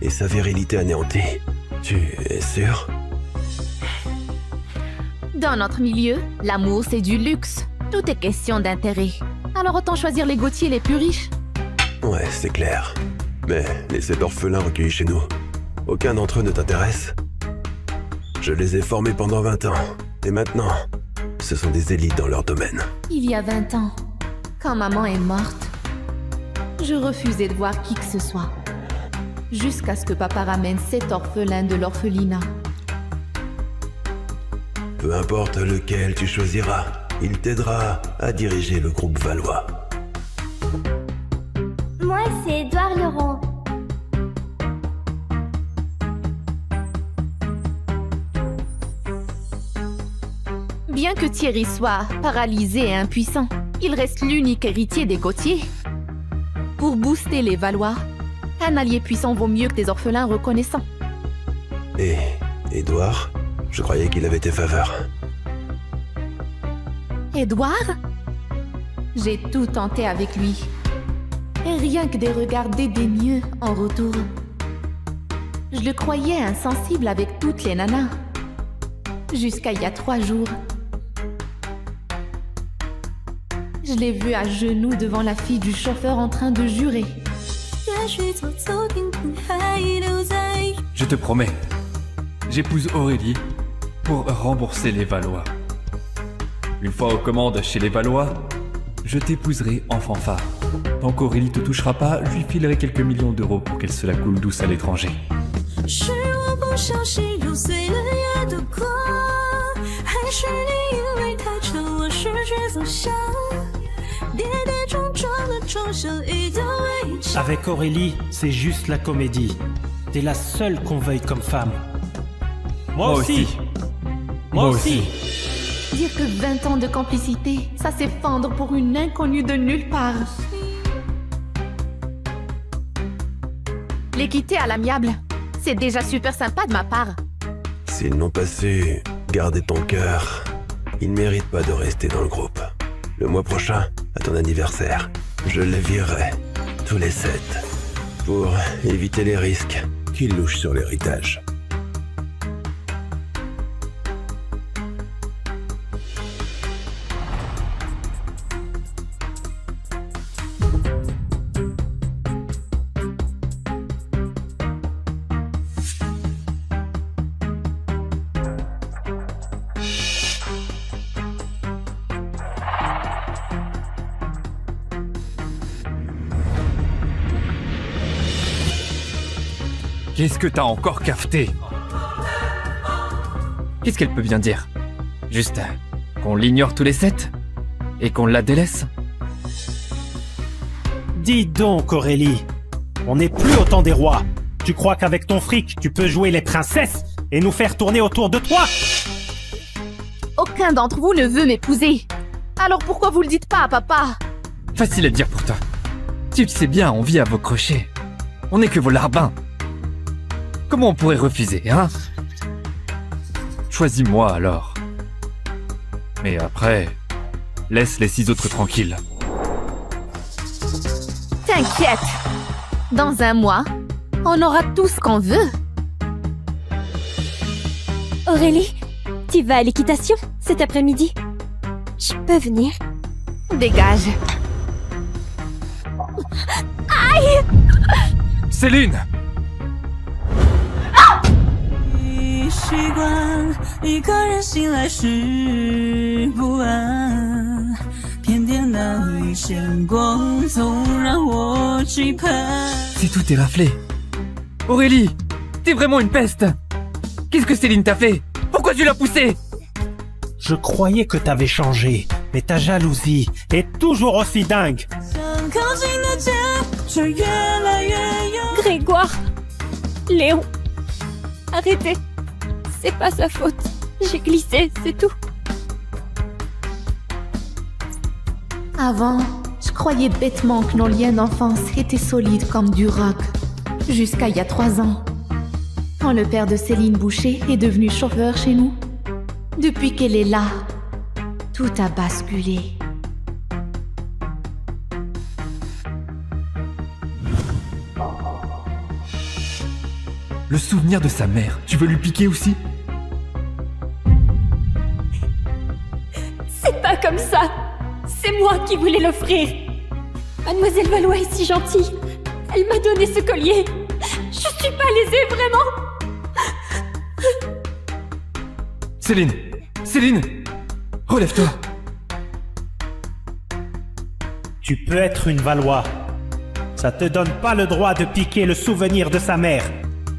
et sa virilité anéantie. Tu es sûr? Dans notre milieu, l'amour c'est du luxe. Tout est question d'intérêt. Alors autant choisir les Gauthier les plus riches. Ouais, c'est clair. Mais les 7 orphelins recueillis chez nous, aucun d'entre eux ne t'intéresse? Je les ai formés pendant 20 ans. Et maintenant, ce sont des élites dans leur domaine. Il y a 20 ans, quand maman est morte, je refusais de voir qui que ce soit. Jusqu'à ce que papa ramène 7 orphelins de l'orphelinat. Peu importe lequel tu choisiras, il t'aidera à diriger le groupe Valois. Moi, c'est Edouard Laurent. Bien que Thierry soit paralysé et impuissant, il reste l'unique héritier des Gauthier. Pour booster les Valois, un allié puissant vaut mieux que des orphelins reconnaissants. Et Edouard, je croyais qu'il avait tes faveurs. Edouard? J'ai tout tenté avec lui. Et rien que des regards dédaigneux en retour. Je le croyais insensible avec toutes les nanas. Jusqu'à il y a 3 jours. Je l'ai vu à genoux devant la fille du chauffeur en train de jurer. Je te promets, j'épouse Aurélie pour rembourser les Valois. Une fois aux commandes chez les Valois, je t'épouserai en fanfare. Tant qu'Aurélie te touchera pas, je lui filerai quelques millions d'euros pour qu'elle se la coule douce à l'étranger. 是我不小心揉碎了也度过，还是你因为太沉我失去方向，跌跌撞撞的冲向一道围墙。 Avec Aurélie, c'est juste la comédie. T'es la seule qu'on veuille comme femme. Moi aussi. Moi aussi. Dire que 20 ans de complicité, ça s'effondre pour une inconnue de nulle part. Les quitter à l'amiable, c'est déjà super sympa de ma part. S'ils n'ont pas su garder ton cœur, ils ne méritent pas de rester dans le groupe. Le mois prochain, à ton anniversaire, je les virerai, tous les 7, pour éviter les risques qu'ils louchent sur l'héritage. Qu'est-ce que t'as encore cafeté? Qu'est-ce qu'elle peut bien dire? Juste qu'on l'ignore tous les 7? Et qu'on la délaisse? Dis donc, Aurélie, on n'est plus au temps des rois. Tu crois qu'avec ton fric, tu peux jouer les princesses et nous faire tourner autour de toi? Aucun d'entre vous ne veut m'épouser. Alors pourquoi vous le dites pas à papa? Facile à dire pour toi. Tu le sais bien, on vit à vos crochets. On n'est que vos larbins. Comment on pourrait refuser, hein? Choisis-moi alors. Mais après, laisse les 6 autres tranquilles. T'inquiète. Dans un mois, on aura tout ce qu'on veut. Aurélie, tu vas à l'équitation cet après-midi? Je peux venir? Dégage. Aïe! Céline! 习惯一个人醒来时不安，偏偏那一线光总让我期盼。 C'est tout est raflé. Aurélie, t'es vraiment une peste. Qu'est-ce que Céline t'a fait? Pourquoi tu l'as poussée? Je croyais que t'avais changé, mais ta jalousie est toujours aussi dingue. 想靠近的肩却越来越远。 Grégoire, Léon, arrêtez. C'est pas sa faute. J'ai glissé, c'est tout. Avant, je croyais bêtement que nos liens d'enfance étaient solides comme du roc. Jusqu'à il y a 3 ans. Quand le père de Céline Boucher est devenu chauffeur chez nous. Depuis qu'elle est là, tout a basculé. Le souvenir de sa mère, tu veux lui piquer aussi? C'est pas comme ça. C'est moi qui voulais l'offrir. Mademoiselle Valois est si gentille. Elle m'a donné ce collier. Je suis pas lésée, vraiment. Céline! Céline! Relève-toi! Tu peux être une Valois. Ça te donne pas le droit de piquer le souvenir de sa mère.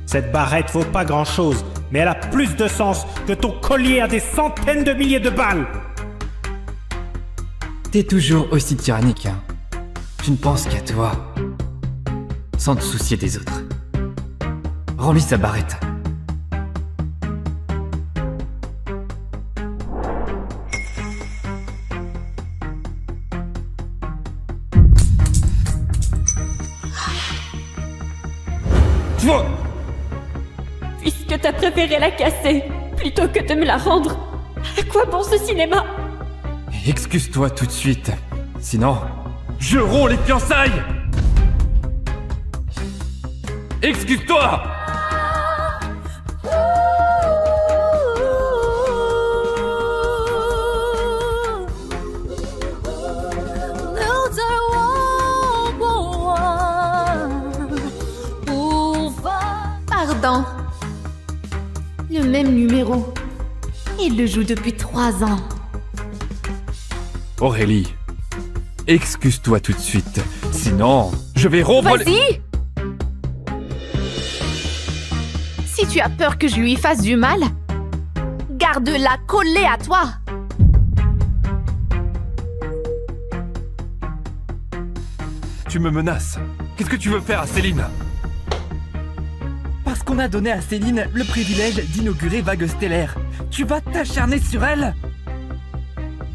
Cette barrette vaut pas grand-chose, mais elle a plus de sens que ton collier à des centaines de milliers de balles. T'es toujours aussi tyrannique, hein. Tu ne penses qu'à toi. Sans te soucier des autres. Rends-lui sa barrette. Puisque t'as préféré la casser, plutôt que de me la rendre, à quoi bon ce cinéma? Excuse-toi tout de suite. Sinon, je romps les fiançailles! Excuse-toi! Pardon. Le même numéro. Il le joue depuis 3 ans. Aurélie, excuse-toi tout de suite. Sinon, je vais rompre les... Vas-y! Si tu as peur que je lui fasse du mal, garde-la collée à toi! Tu me menaces. Qu'est-ce que tu veux faire à Céline? Parce qu'on a donné à Céline le privilège d'inaugurer Vague Stellaire. Tu vas t'acharner sur elle?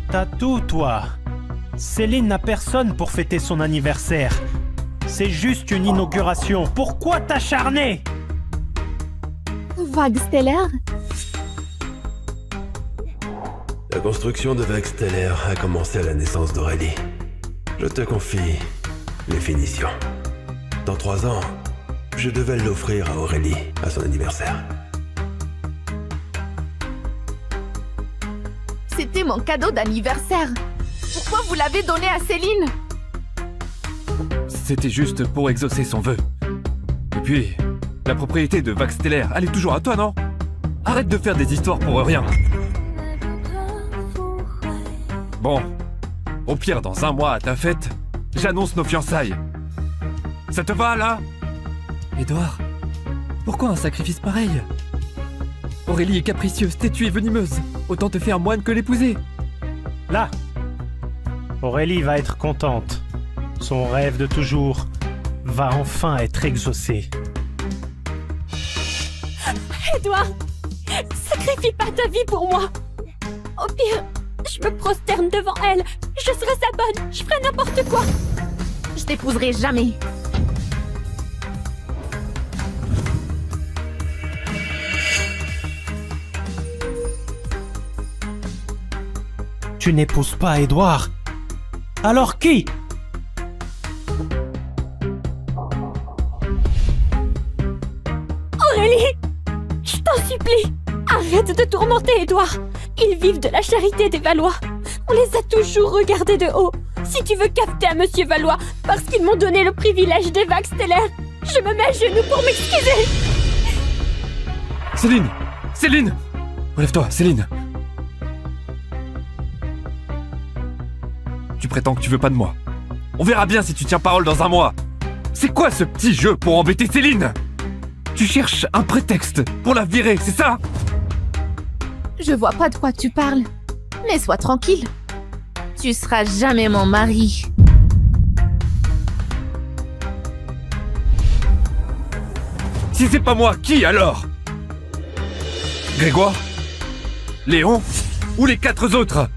T'as tout, toi. Céline n'a personne pour fêter son anniversaire. C'est juste une inauguration. Pourquoi t'acharner? Vague Stellaire? La construction de Vague Stellaire a commencé à la naissance d'Aurélie. Je te confie les finitions. Dans 3 ans, je devais l'offrir à Aurélie à son anniversaire. C'était mon cadeau d'anniversaire. Pourquoi vous l'avez donné à Céline? C'était juste pour exaucer son vœu. Et puis, la propriété de Vague Stellaire, elle est toujours à toi, non? Arrête de faire des histoires pour rien. Bon, au pire, dans 1 mois à ta fête, j'annonce nos fiançailles. Ça te va, là? Édouard, pourquoi un sacrifice pareil? Aurélie est capricieuse, têtue et venimeuse. Autant te faire moine que l'épouser. Là, Aurélie va être contente. Son rêve de toujours va enfin être exaucé. Édouard, sacrifie pas ta vie pour moi. Au pire, je me prosterne devant elle. Je serai sa bonne. Je ferai n'importe quoi. Je t'épouserai jamais. Tu n'épouses pas Édouard. Alors qui? Aurélie, je t'en supplie, arrête de tourmenter Édouard. Ils vivent de la charité des Valois. On les a toujours regardés de haut. Si tu veux capter à Monsieur Valois parce qu'ils m'ont donné le privilège des Vagues Stellaires, je me mets à genoux pour m'excuser. Céline! Céline! Relève-toi, Céline! Tu prétends que tu veux pas de moi. On verra bien si tu tiens parole dans 1 mois. C'est quoi ce petit jeu pour embêter Céline? Tu cherches un prétexte pour la virer, c'est ça? Je vois pas de quoi tu parles. Mais sois tranquille. Tu seras jamais mon mari. Si c'est pas moi, qui alors? Grégoire? Léon? Ou les 4 autres?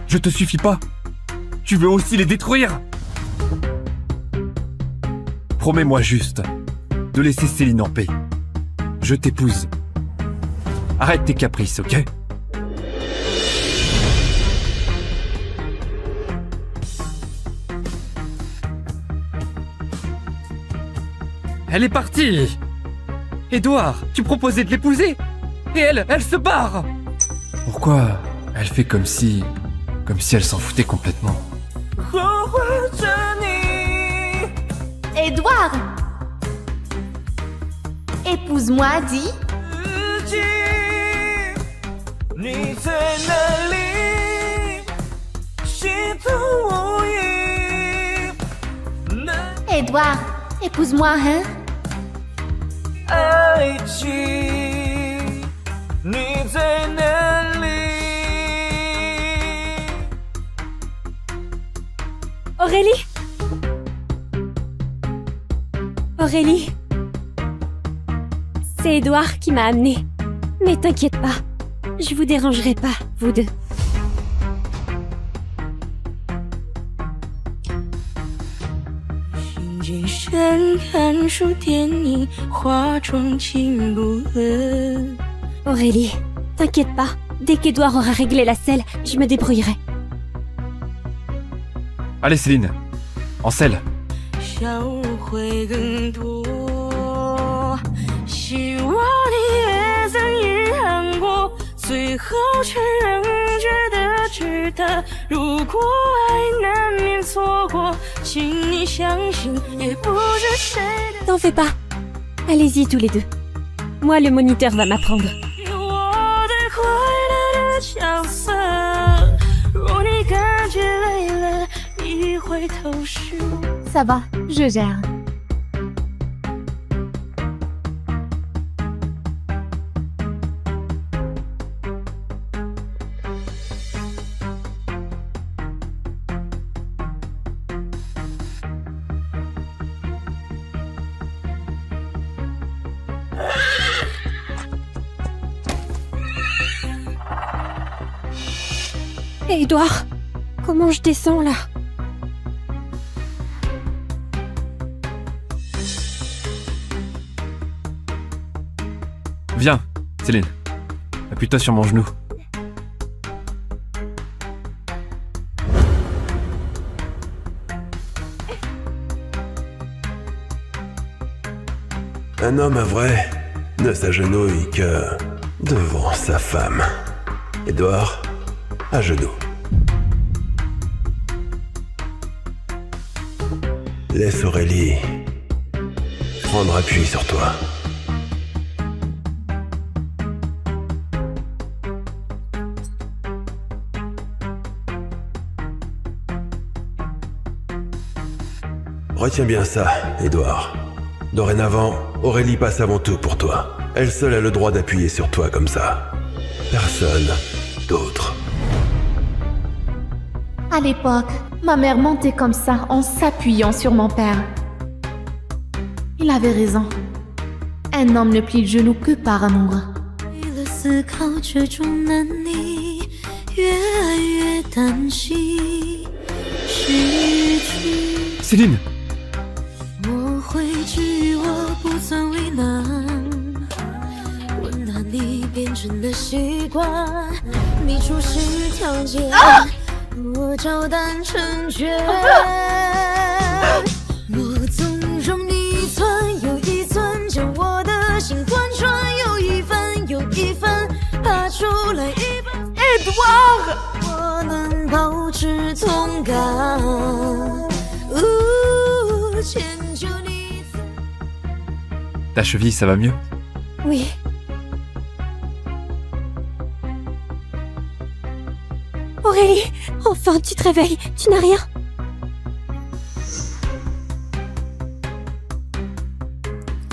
Je te suffis pas? Tu veux aussi les détruire? Promets-moi juste de laisser Céline en paix. Je t'épouse. Arrête tes caprices, ok? Elle est partie. Édouard, tu proposais de l'épouser. Et elle se barre. Pourquoi elle fait comme si elle s'en foutait complètement? Édouard! Épouse-moi, dis. Édouard, épouse-moi, hein? Aurélie? Aurélie? C'est Édouard qui m'a amenée. Mais t'inquiète pas, je vous dérangerai pas, vous deux. Aurélie, t'inquiète pas, dès qu'Édouard aura réglé la selle, je me débrouillerai. Allez Céline, en selle. T'en fais pas. Allez-y tous les deux. Moi, le moniteur va m'apprendre. Ça va, je gère. Hé, Edouard, comment je descends là? Viens, Céline. Appuie-toi sur mon genou. Un homme vrai ne s'agenouille que devant sa femme. Édouard, à genoux. Laisse Aurélie prendre appui sur toi. Retiens bien ça, Édouard. Dorénavant, Aurélie passe avant tout pour toi. Elle seule a le droit d'appuyer sur toi comme ça. Personne d'autre. À l'époque, ma mère mentait comme ça en s'appuyant sur mon père. Il avait raison. Un homme ne plie le genou que par amour. 为了思考这种难你，越爱越担心失去。 Céline! 我会治愈，我不算为难。我拿你变成了习惯，你出示条件，我照单成全。我纵容你一寸又一寸，将我的心贯穿，有一分又一分，爬出来一半。Edouard， 我能保持痛感。迁就你。 Ta cheville, ça va mieux? Oui. Aurélie, enfin tu te réveilles, tu n'as rien.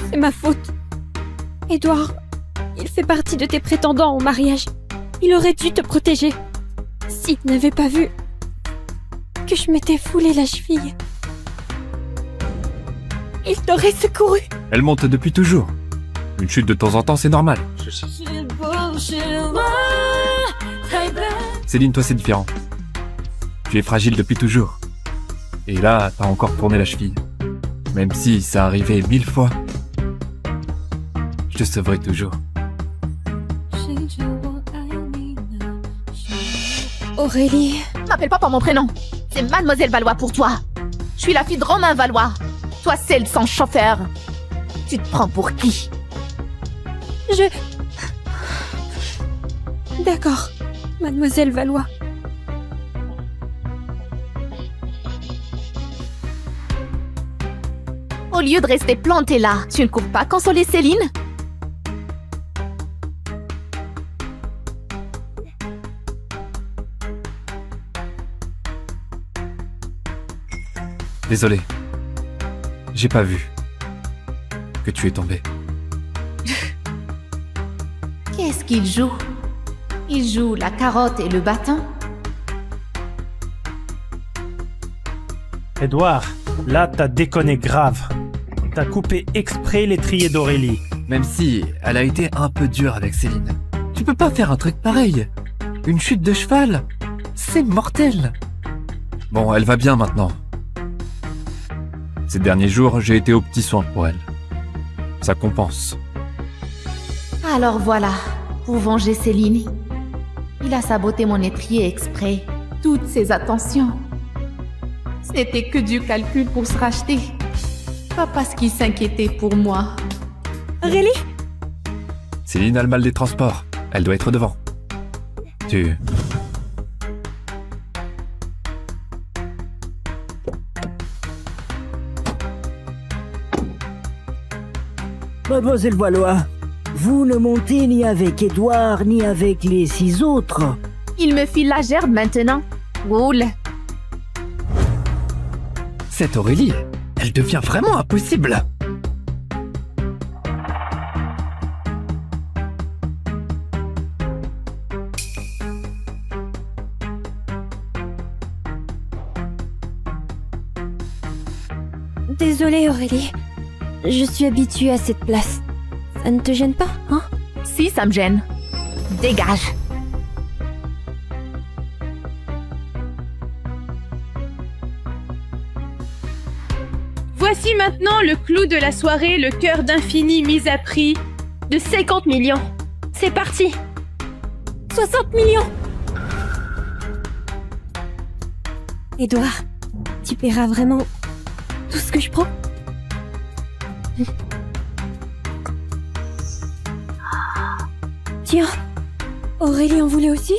C'est ma faute. Edouard, il fait partie de tes prétendants au mariage. Il aurait dû te protéger. S'il n'avait pas vu que je m'étais foulé la cheville, il t'aurait secouru. Elle monte depuis toujours. Une chute de temps en temps, c'est normal. Céline, toi, c'est différent. Tu es fragile depuis toujours. Et là, t'as encore tourné la cheville. Même si ça arrivait 1000 fois, je te sauverai toujours. Aurélie... M'appelle pas par mon prénom. C'est Mademoiselle Valois pour toi. Je suis la fille de Romain Valois. Toi, celle sans chauffeur. Tu te prends pour qui? D'accord, Mademoiselle Valois. Au lieu de rester planté là, tu ne cours pas consoler Céline? Désolé. J'ai pas vu que tu es tombé. Qu'est-ce qu'il joue? Il joue la carotte et le bâton? Edouard, là t'as déconné grave. T'as coupé exprès l'étrier d'Aurélie. Même si elle a été un peu dure avec Céline. Tu peux pas faire un truc pareil. Une chute de cheval, c'est mortel. Bon, elle va bien maintenant. Ces derniers jours, j'ai été aux petits soins pour elle. Ça compense. Alors voilà, pour venger Céline, il a saboté mon étrier exprès. Toutes ses attentions. Ce n'était que du calcul pour se racheter. Pas parce qu'il s'inquiétait pour moi. Aurélie? Céline a le mal des transports. Elle doit être devant. Tu... Mademoiselle Valois, vous ne montez ni avec Édouard ni avec les 6 autres. Il me file la gerbe maintenant. Roule. Cette Aurélie, elle devient vraiment impossible. Désolée Aurélie, je suis habituée à cette place. Ça ne te gêne pas, hein? Si, ça me gêne. Dégage. Voici maintenant le clou de la soirée, le cœur d'infini mis à prix de 50 millions. C'est parti. 60 millions. Édouard, tu paieras vraiment tout ce que je prends? Tiens, Aurélie en voulait aussi?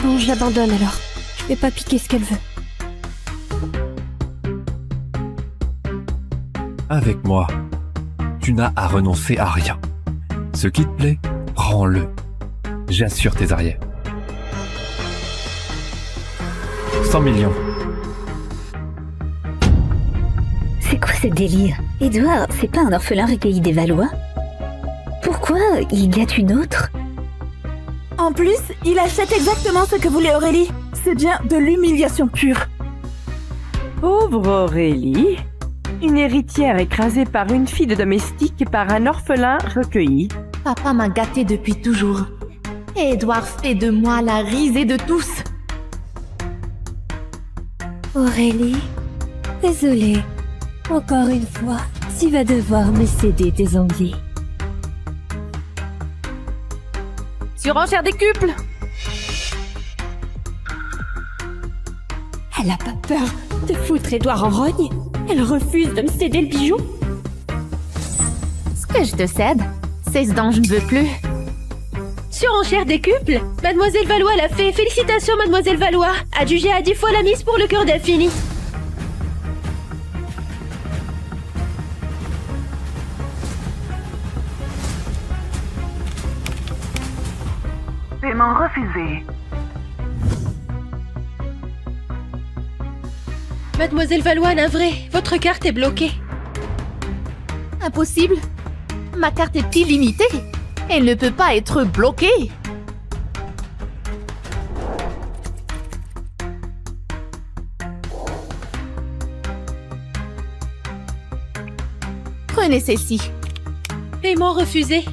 Bon, je l'abandonne alors. Je vais pas piquer ce qu'elle veut. Avec moi, tu n'as à renoncer à rien. Ce qui te plaît, prends-le. J'assure tes arrières. 100 millions. C'est quoi ce délire? Édouard, c'est pas un orphelin recueilli des Valois? Pourquoi il y a une autre? En plus, il achète exactement ce que voulait Aurélie. C'est bien de l'humiliation pure. Pauvre Aurélie. Une héritière écrasée par une fille de domestique et par un orphelin recueilli. Papa m'a gâtée depuis toujours. Et Edouard fait de moi la risée de tous. Aurélie, désolée. Encore une fois, tu vas devoir me céder tes envies. Surenchère décuple. Elle a pas peur de foutre Édouard en rogne? Elle refuse de me céder le bijou? Ce que je te cède, c'est ce dont je ne veux plus. Surenchère décuple. Mademoiselle Valois l'a fait. Félicitations, Mademoiselle Valois. Adjugée à 10 fois la mise pour le cœur d'infini. Paiement refusé. Mademoiselle Valois, navrée, votre carte est bloquée. Impossible. Ma carte est illimitée. Elle ne peut pas être bloquée. Prenez celle-ci. Paiement refusé.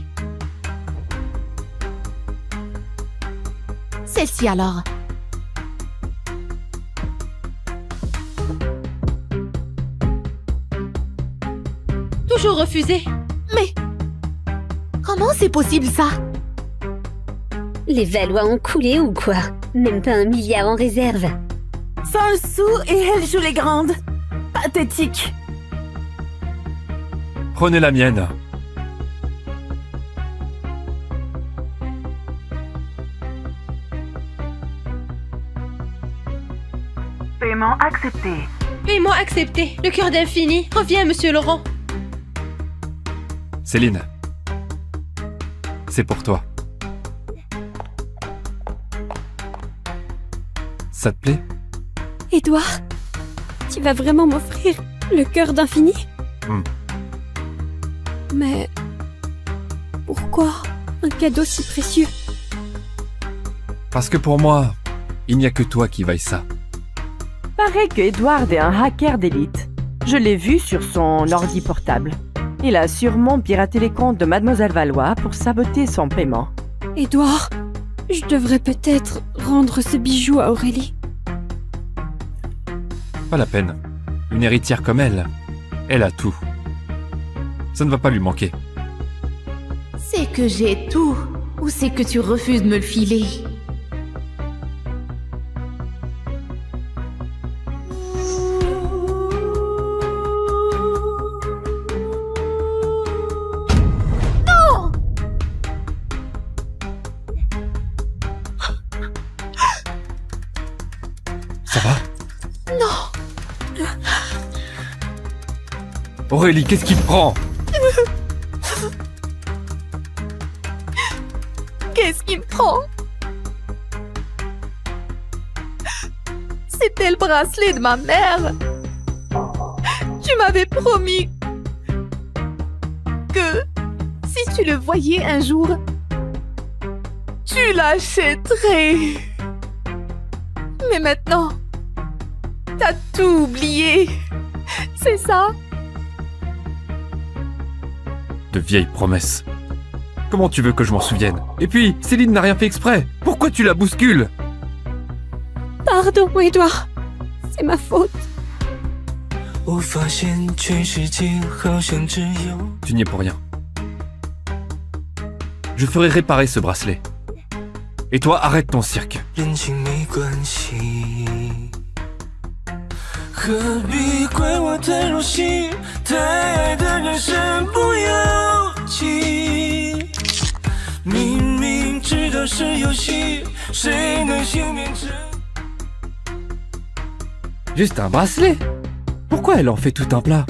Celle-ci alors. Toujours refusé. Mais comment c'est possible ça? Les Valois ont coulé ou quoi? Même pas 1 milliard en réserve. Sans un sou et elle joue les grandes. Pathétique. Prenez la mienne. Paiement accepté. Paiement accepté. Le cœur d'infini. Reviens, Monsieur Laurent. Céline, c'est pour toi. Ça te plaît? Édouard, tu vas vraiment m'offrir le cœur d'infini? Mais pourquoi un cadeau si précieux? Parce que pour moi, il n'y a que toi qui vaille ça. Paraît que Edward est un hacker d'élite. Je l'ai vu sur son ordi portable. Il a sûrement piraté les comptes de Mademoiselle Valois pour saboter son paiement. Édouard, je devrais peut-être rendre ce bijou à Aurélie. Pas la peine. Une héritière comme elle a tout. Ça ne va pas lui manquer. C'est que j'ai tout, ou c'est que tu refuses de me le filer? Ça va? Non. Aurélie, qu'est-ce qui te prend? Qu'est-ce qui me prend? C'était le bracelet de ma mère. Tu m'avais promis que si tu le voyais un jour, tu l'achèterais. Mais maintenant, t'as tout oublié. C'est ça? De vieilles promesses. Comment tu veux que je m'en souvienne? Et puis, Céline n'a rien fait exprès. Pourquoi tu la bouscules? Pardon, Edouard. C'est ma faute. Tu n'y es pour rien. Je ferai réparer ce bracelet. Et toi, arrête ton cirque. Juste un bracelet? Pourquoi elle en fait tout un plat?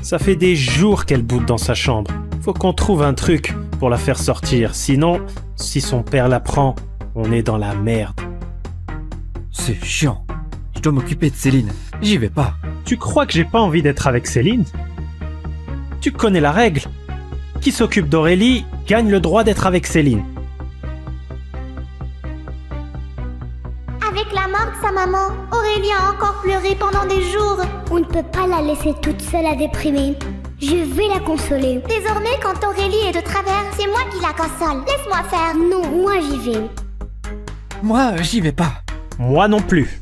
Ça fait des jours qu'elle boude dans sa chambre. Faut qu'on trouve un truc pour la faire sortir. Sinon, si son père la prend, on est dans la merde. C'est chiant. Je dois m'occuper de Céline. J'y vais pas. Tu crois que j'ai pas envie d'être avec Céline? Tu connais la règle. Qui s'occupe d'Aurélie gagne le droit d'être avec Céline. Avec la mort de sa maman, Aurélie a encore pleuré pendant des jours. On ne peut pas la laisser toute seule à déprimer. Je vais la consoler. Désormais, quand Aurélie est de travers, c'est moi qui la console. Laisse-moi faire. Non, moi j'y vais. Moi, j'y vais pas. Moi non plus.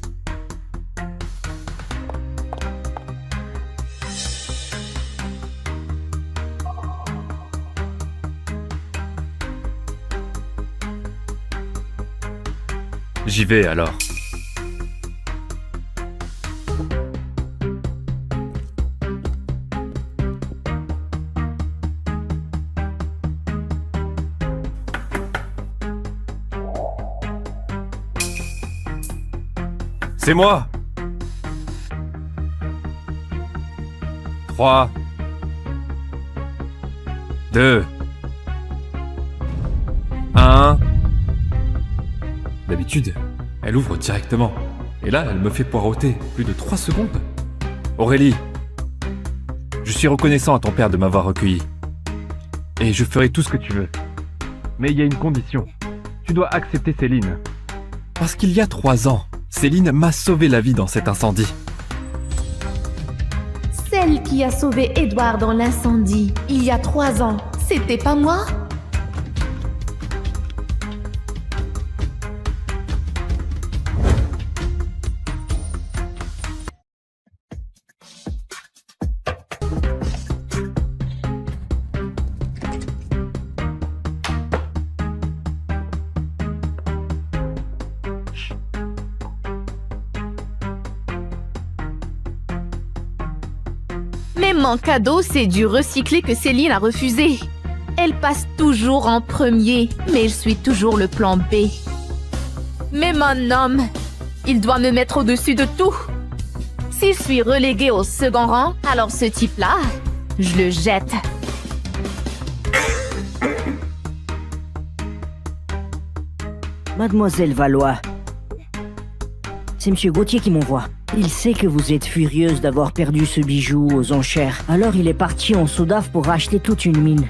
J'y vais alors. C'est moi. 3, 2, 1. D'habitude, elle ouvre directement. Et là, elle me fait poireauter plus de 3 secondes. Aurélie, je suis reconnaissant à ton père de m'avoir recueilli. Et je ferai tout ce que tu veux. Mais il y a une condition. Tu dois accepter Céline. Parce qu'il y a 3 ans, Céline m'a sauvé la vie dans cet incendie. Celle qui a sauvé Edouard dans l'incendie, il y a 3 ans, c'était pas moi? Même mon cadeau, c'est du recyclé que Céline a refusé. Elle passe toujours en premier, mais je suis toujours le plan B. Mais mon homme, il doit me mettre au-dessus de tout. Si je suis reléguée au second rang, alors ce type-là, je le jette. Mademoiselle Valois, c'est Monsieur Gauthier qui m'envoie. Il sait que vous êtes furieuse d'avoir perdu ce bijou aux enchères. Alors il est parti en Soudaf pour acheter toute une mine.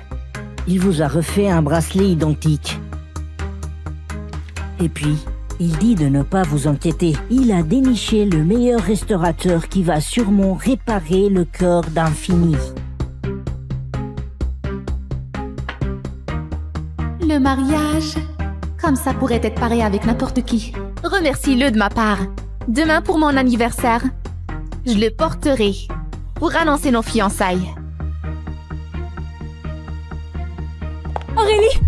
Il vous a refait un bracelet identique. Et puis, il dit de ne pas vous inquiéter. Il a déniché le meilleur restaurateur qui va sûrement réparer le cœur d'Infini. Le mariage, comme ça pourrait être pareil avec n'importe qui. Remercie-le de ma part. Demain pour mon anniversaire, je le porterai pour annoncer nos fiançailles. Aurélie!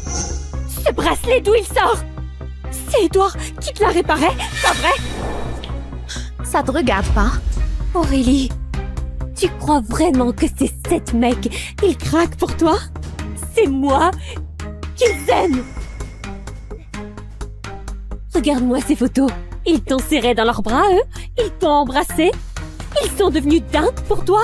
Ce bracelet, d'où il sort? C'est Edouard qui te l'a réparé, pas vrai? Ça te regarde pas? Aurélie, tu crois vraiment que c'est cette mec? Il craque pour toi? C'est moi qu'ils aiment! Regarde-moi ces photos. Ils t'ont serré dans leurs bras, eux. Ils t'ont embrassé. Ils sont devenus dingues pour toi.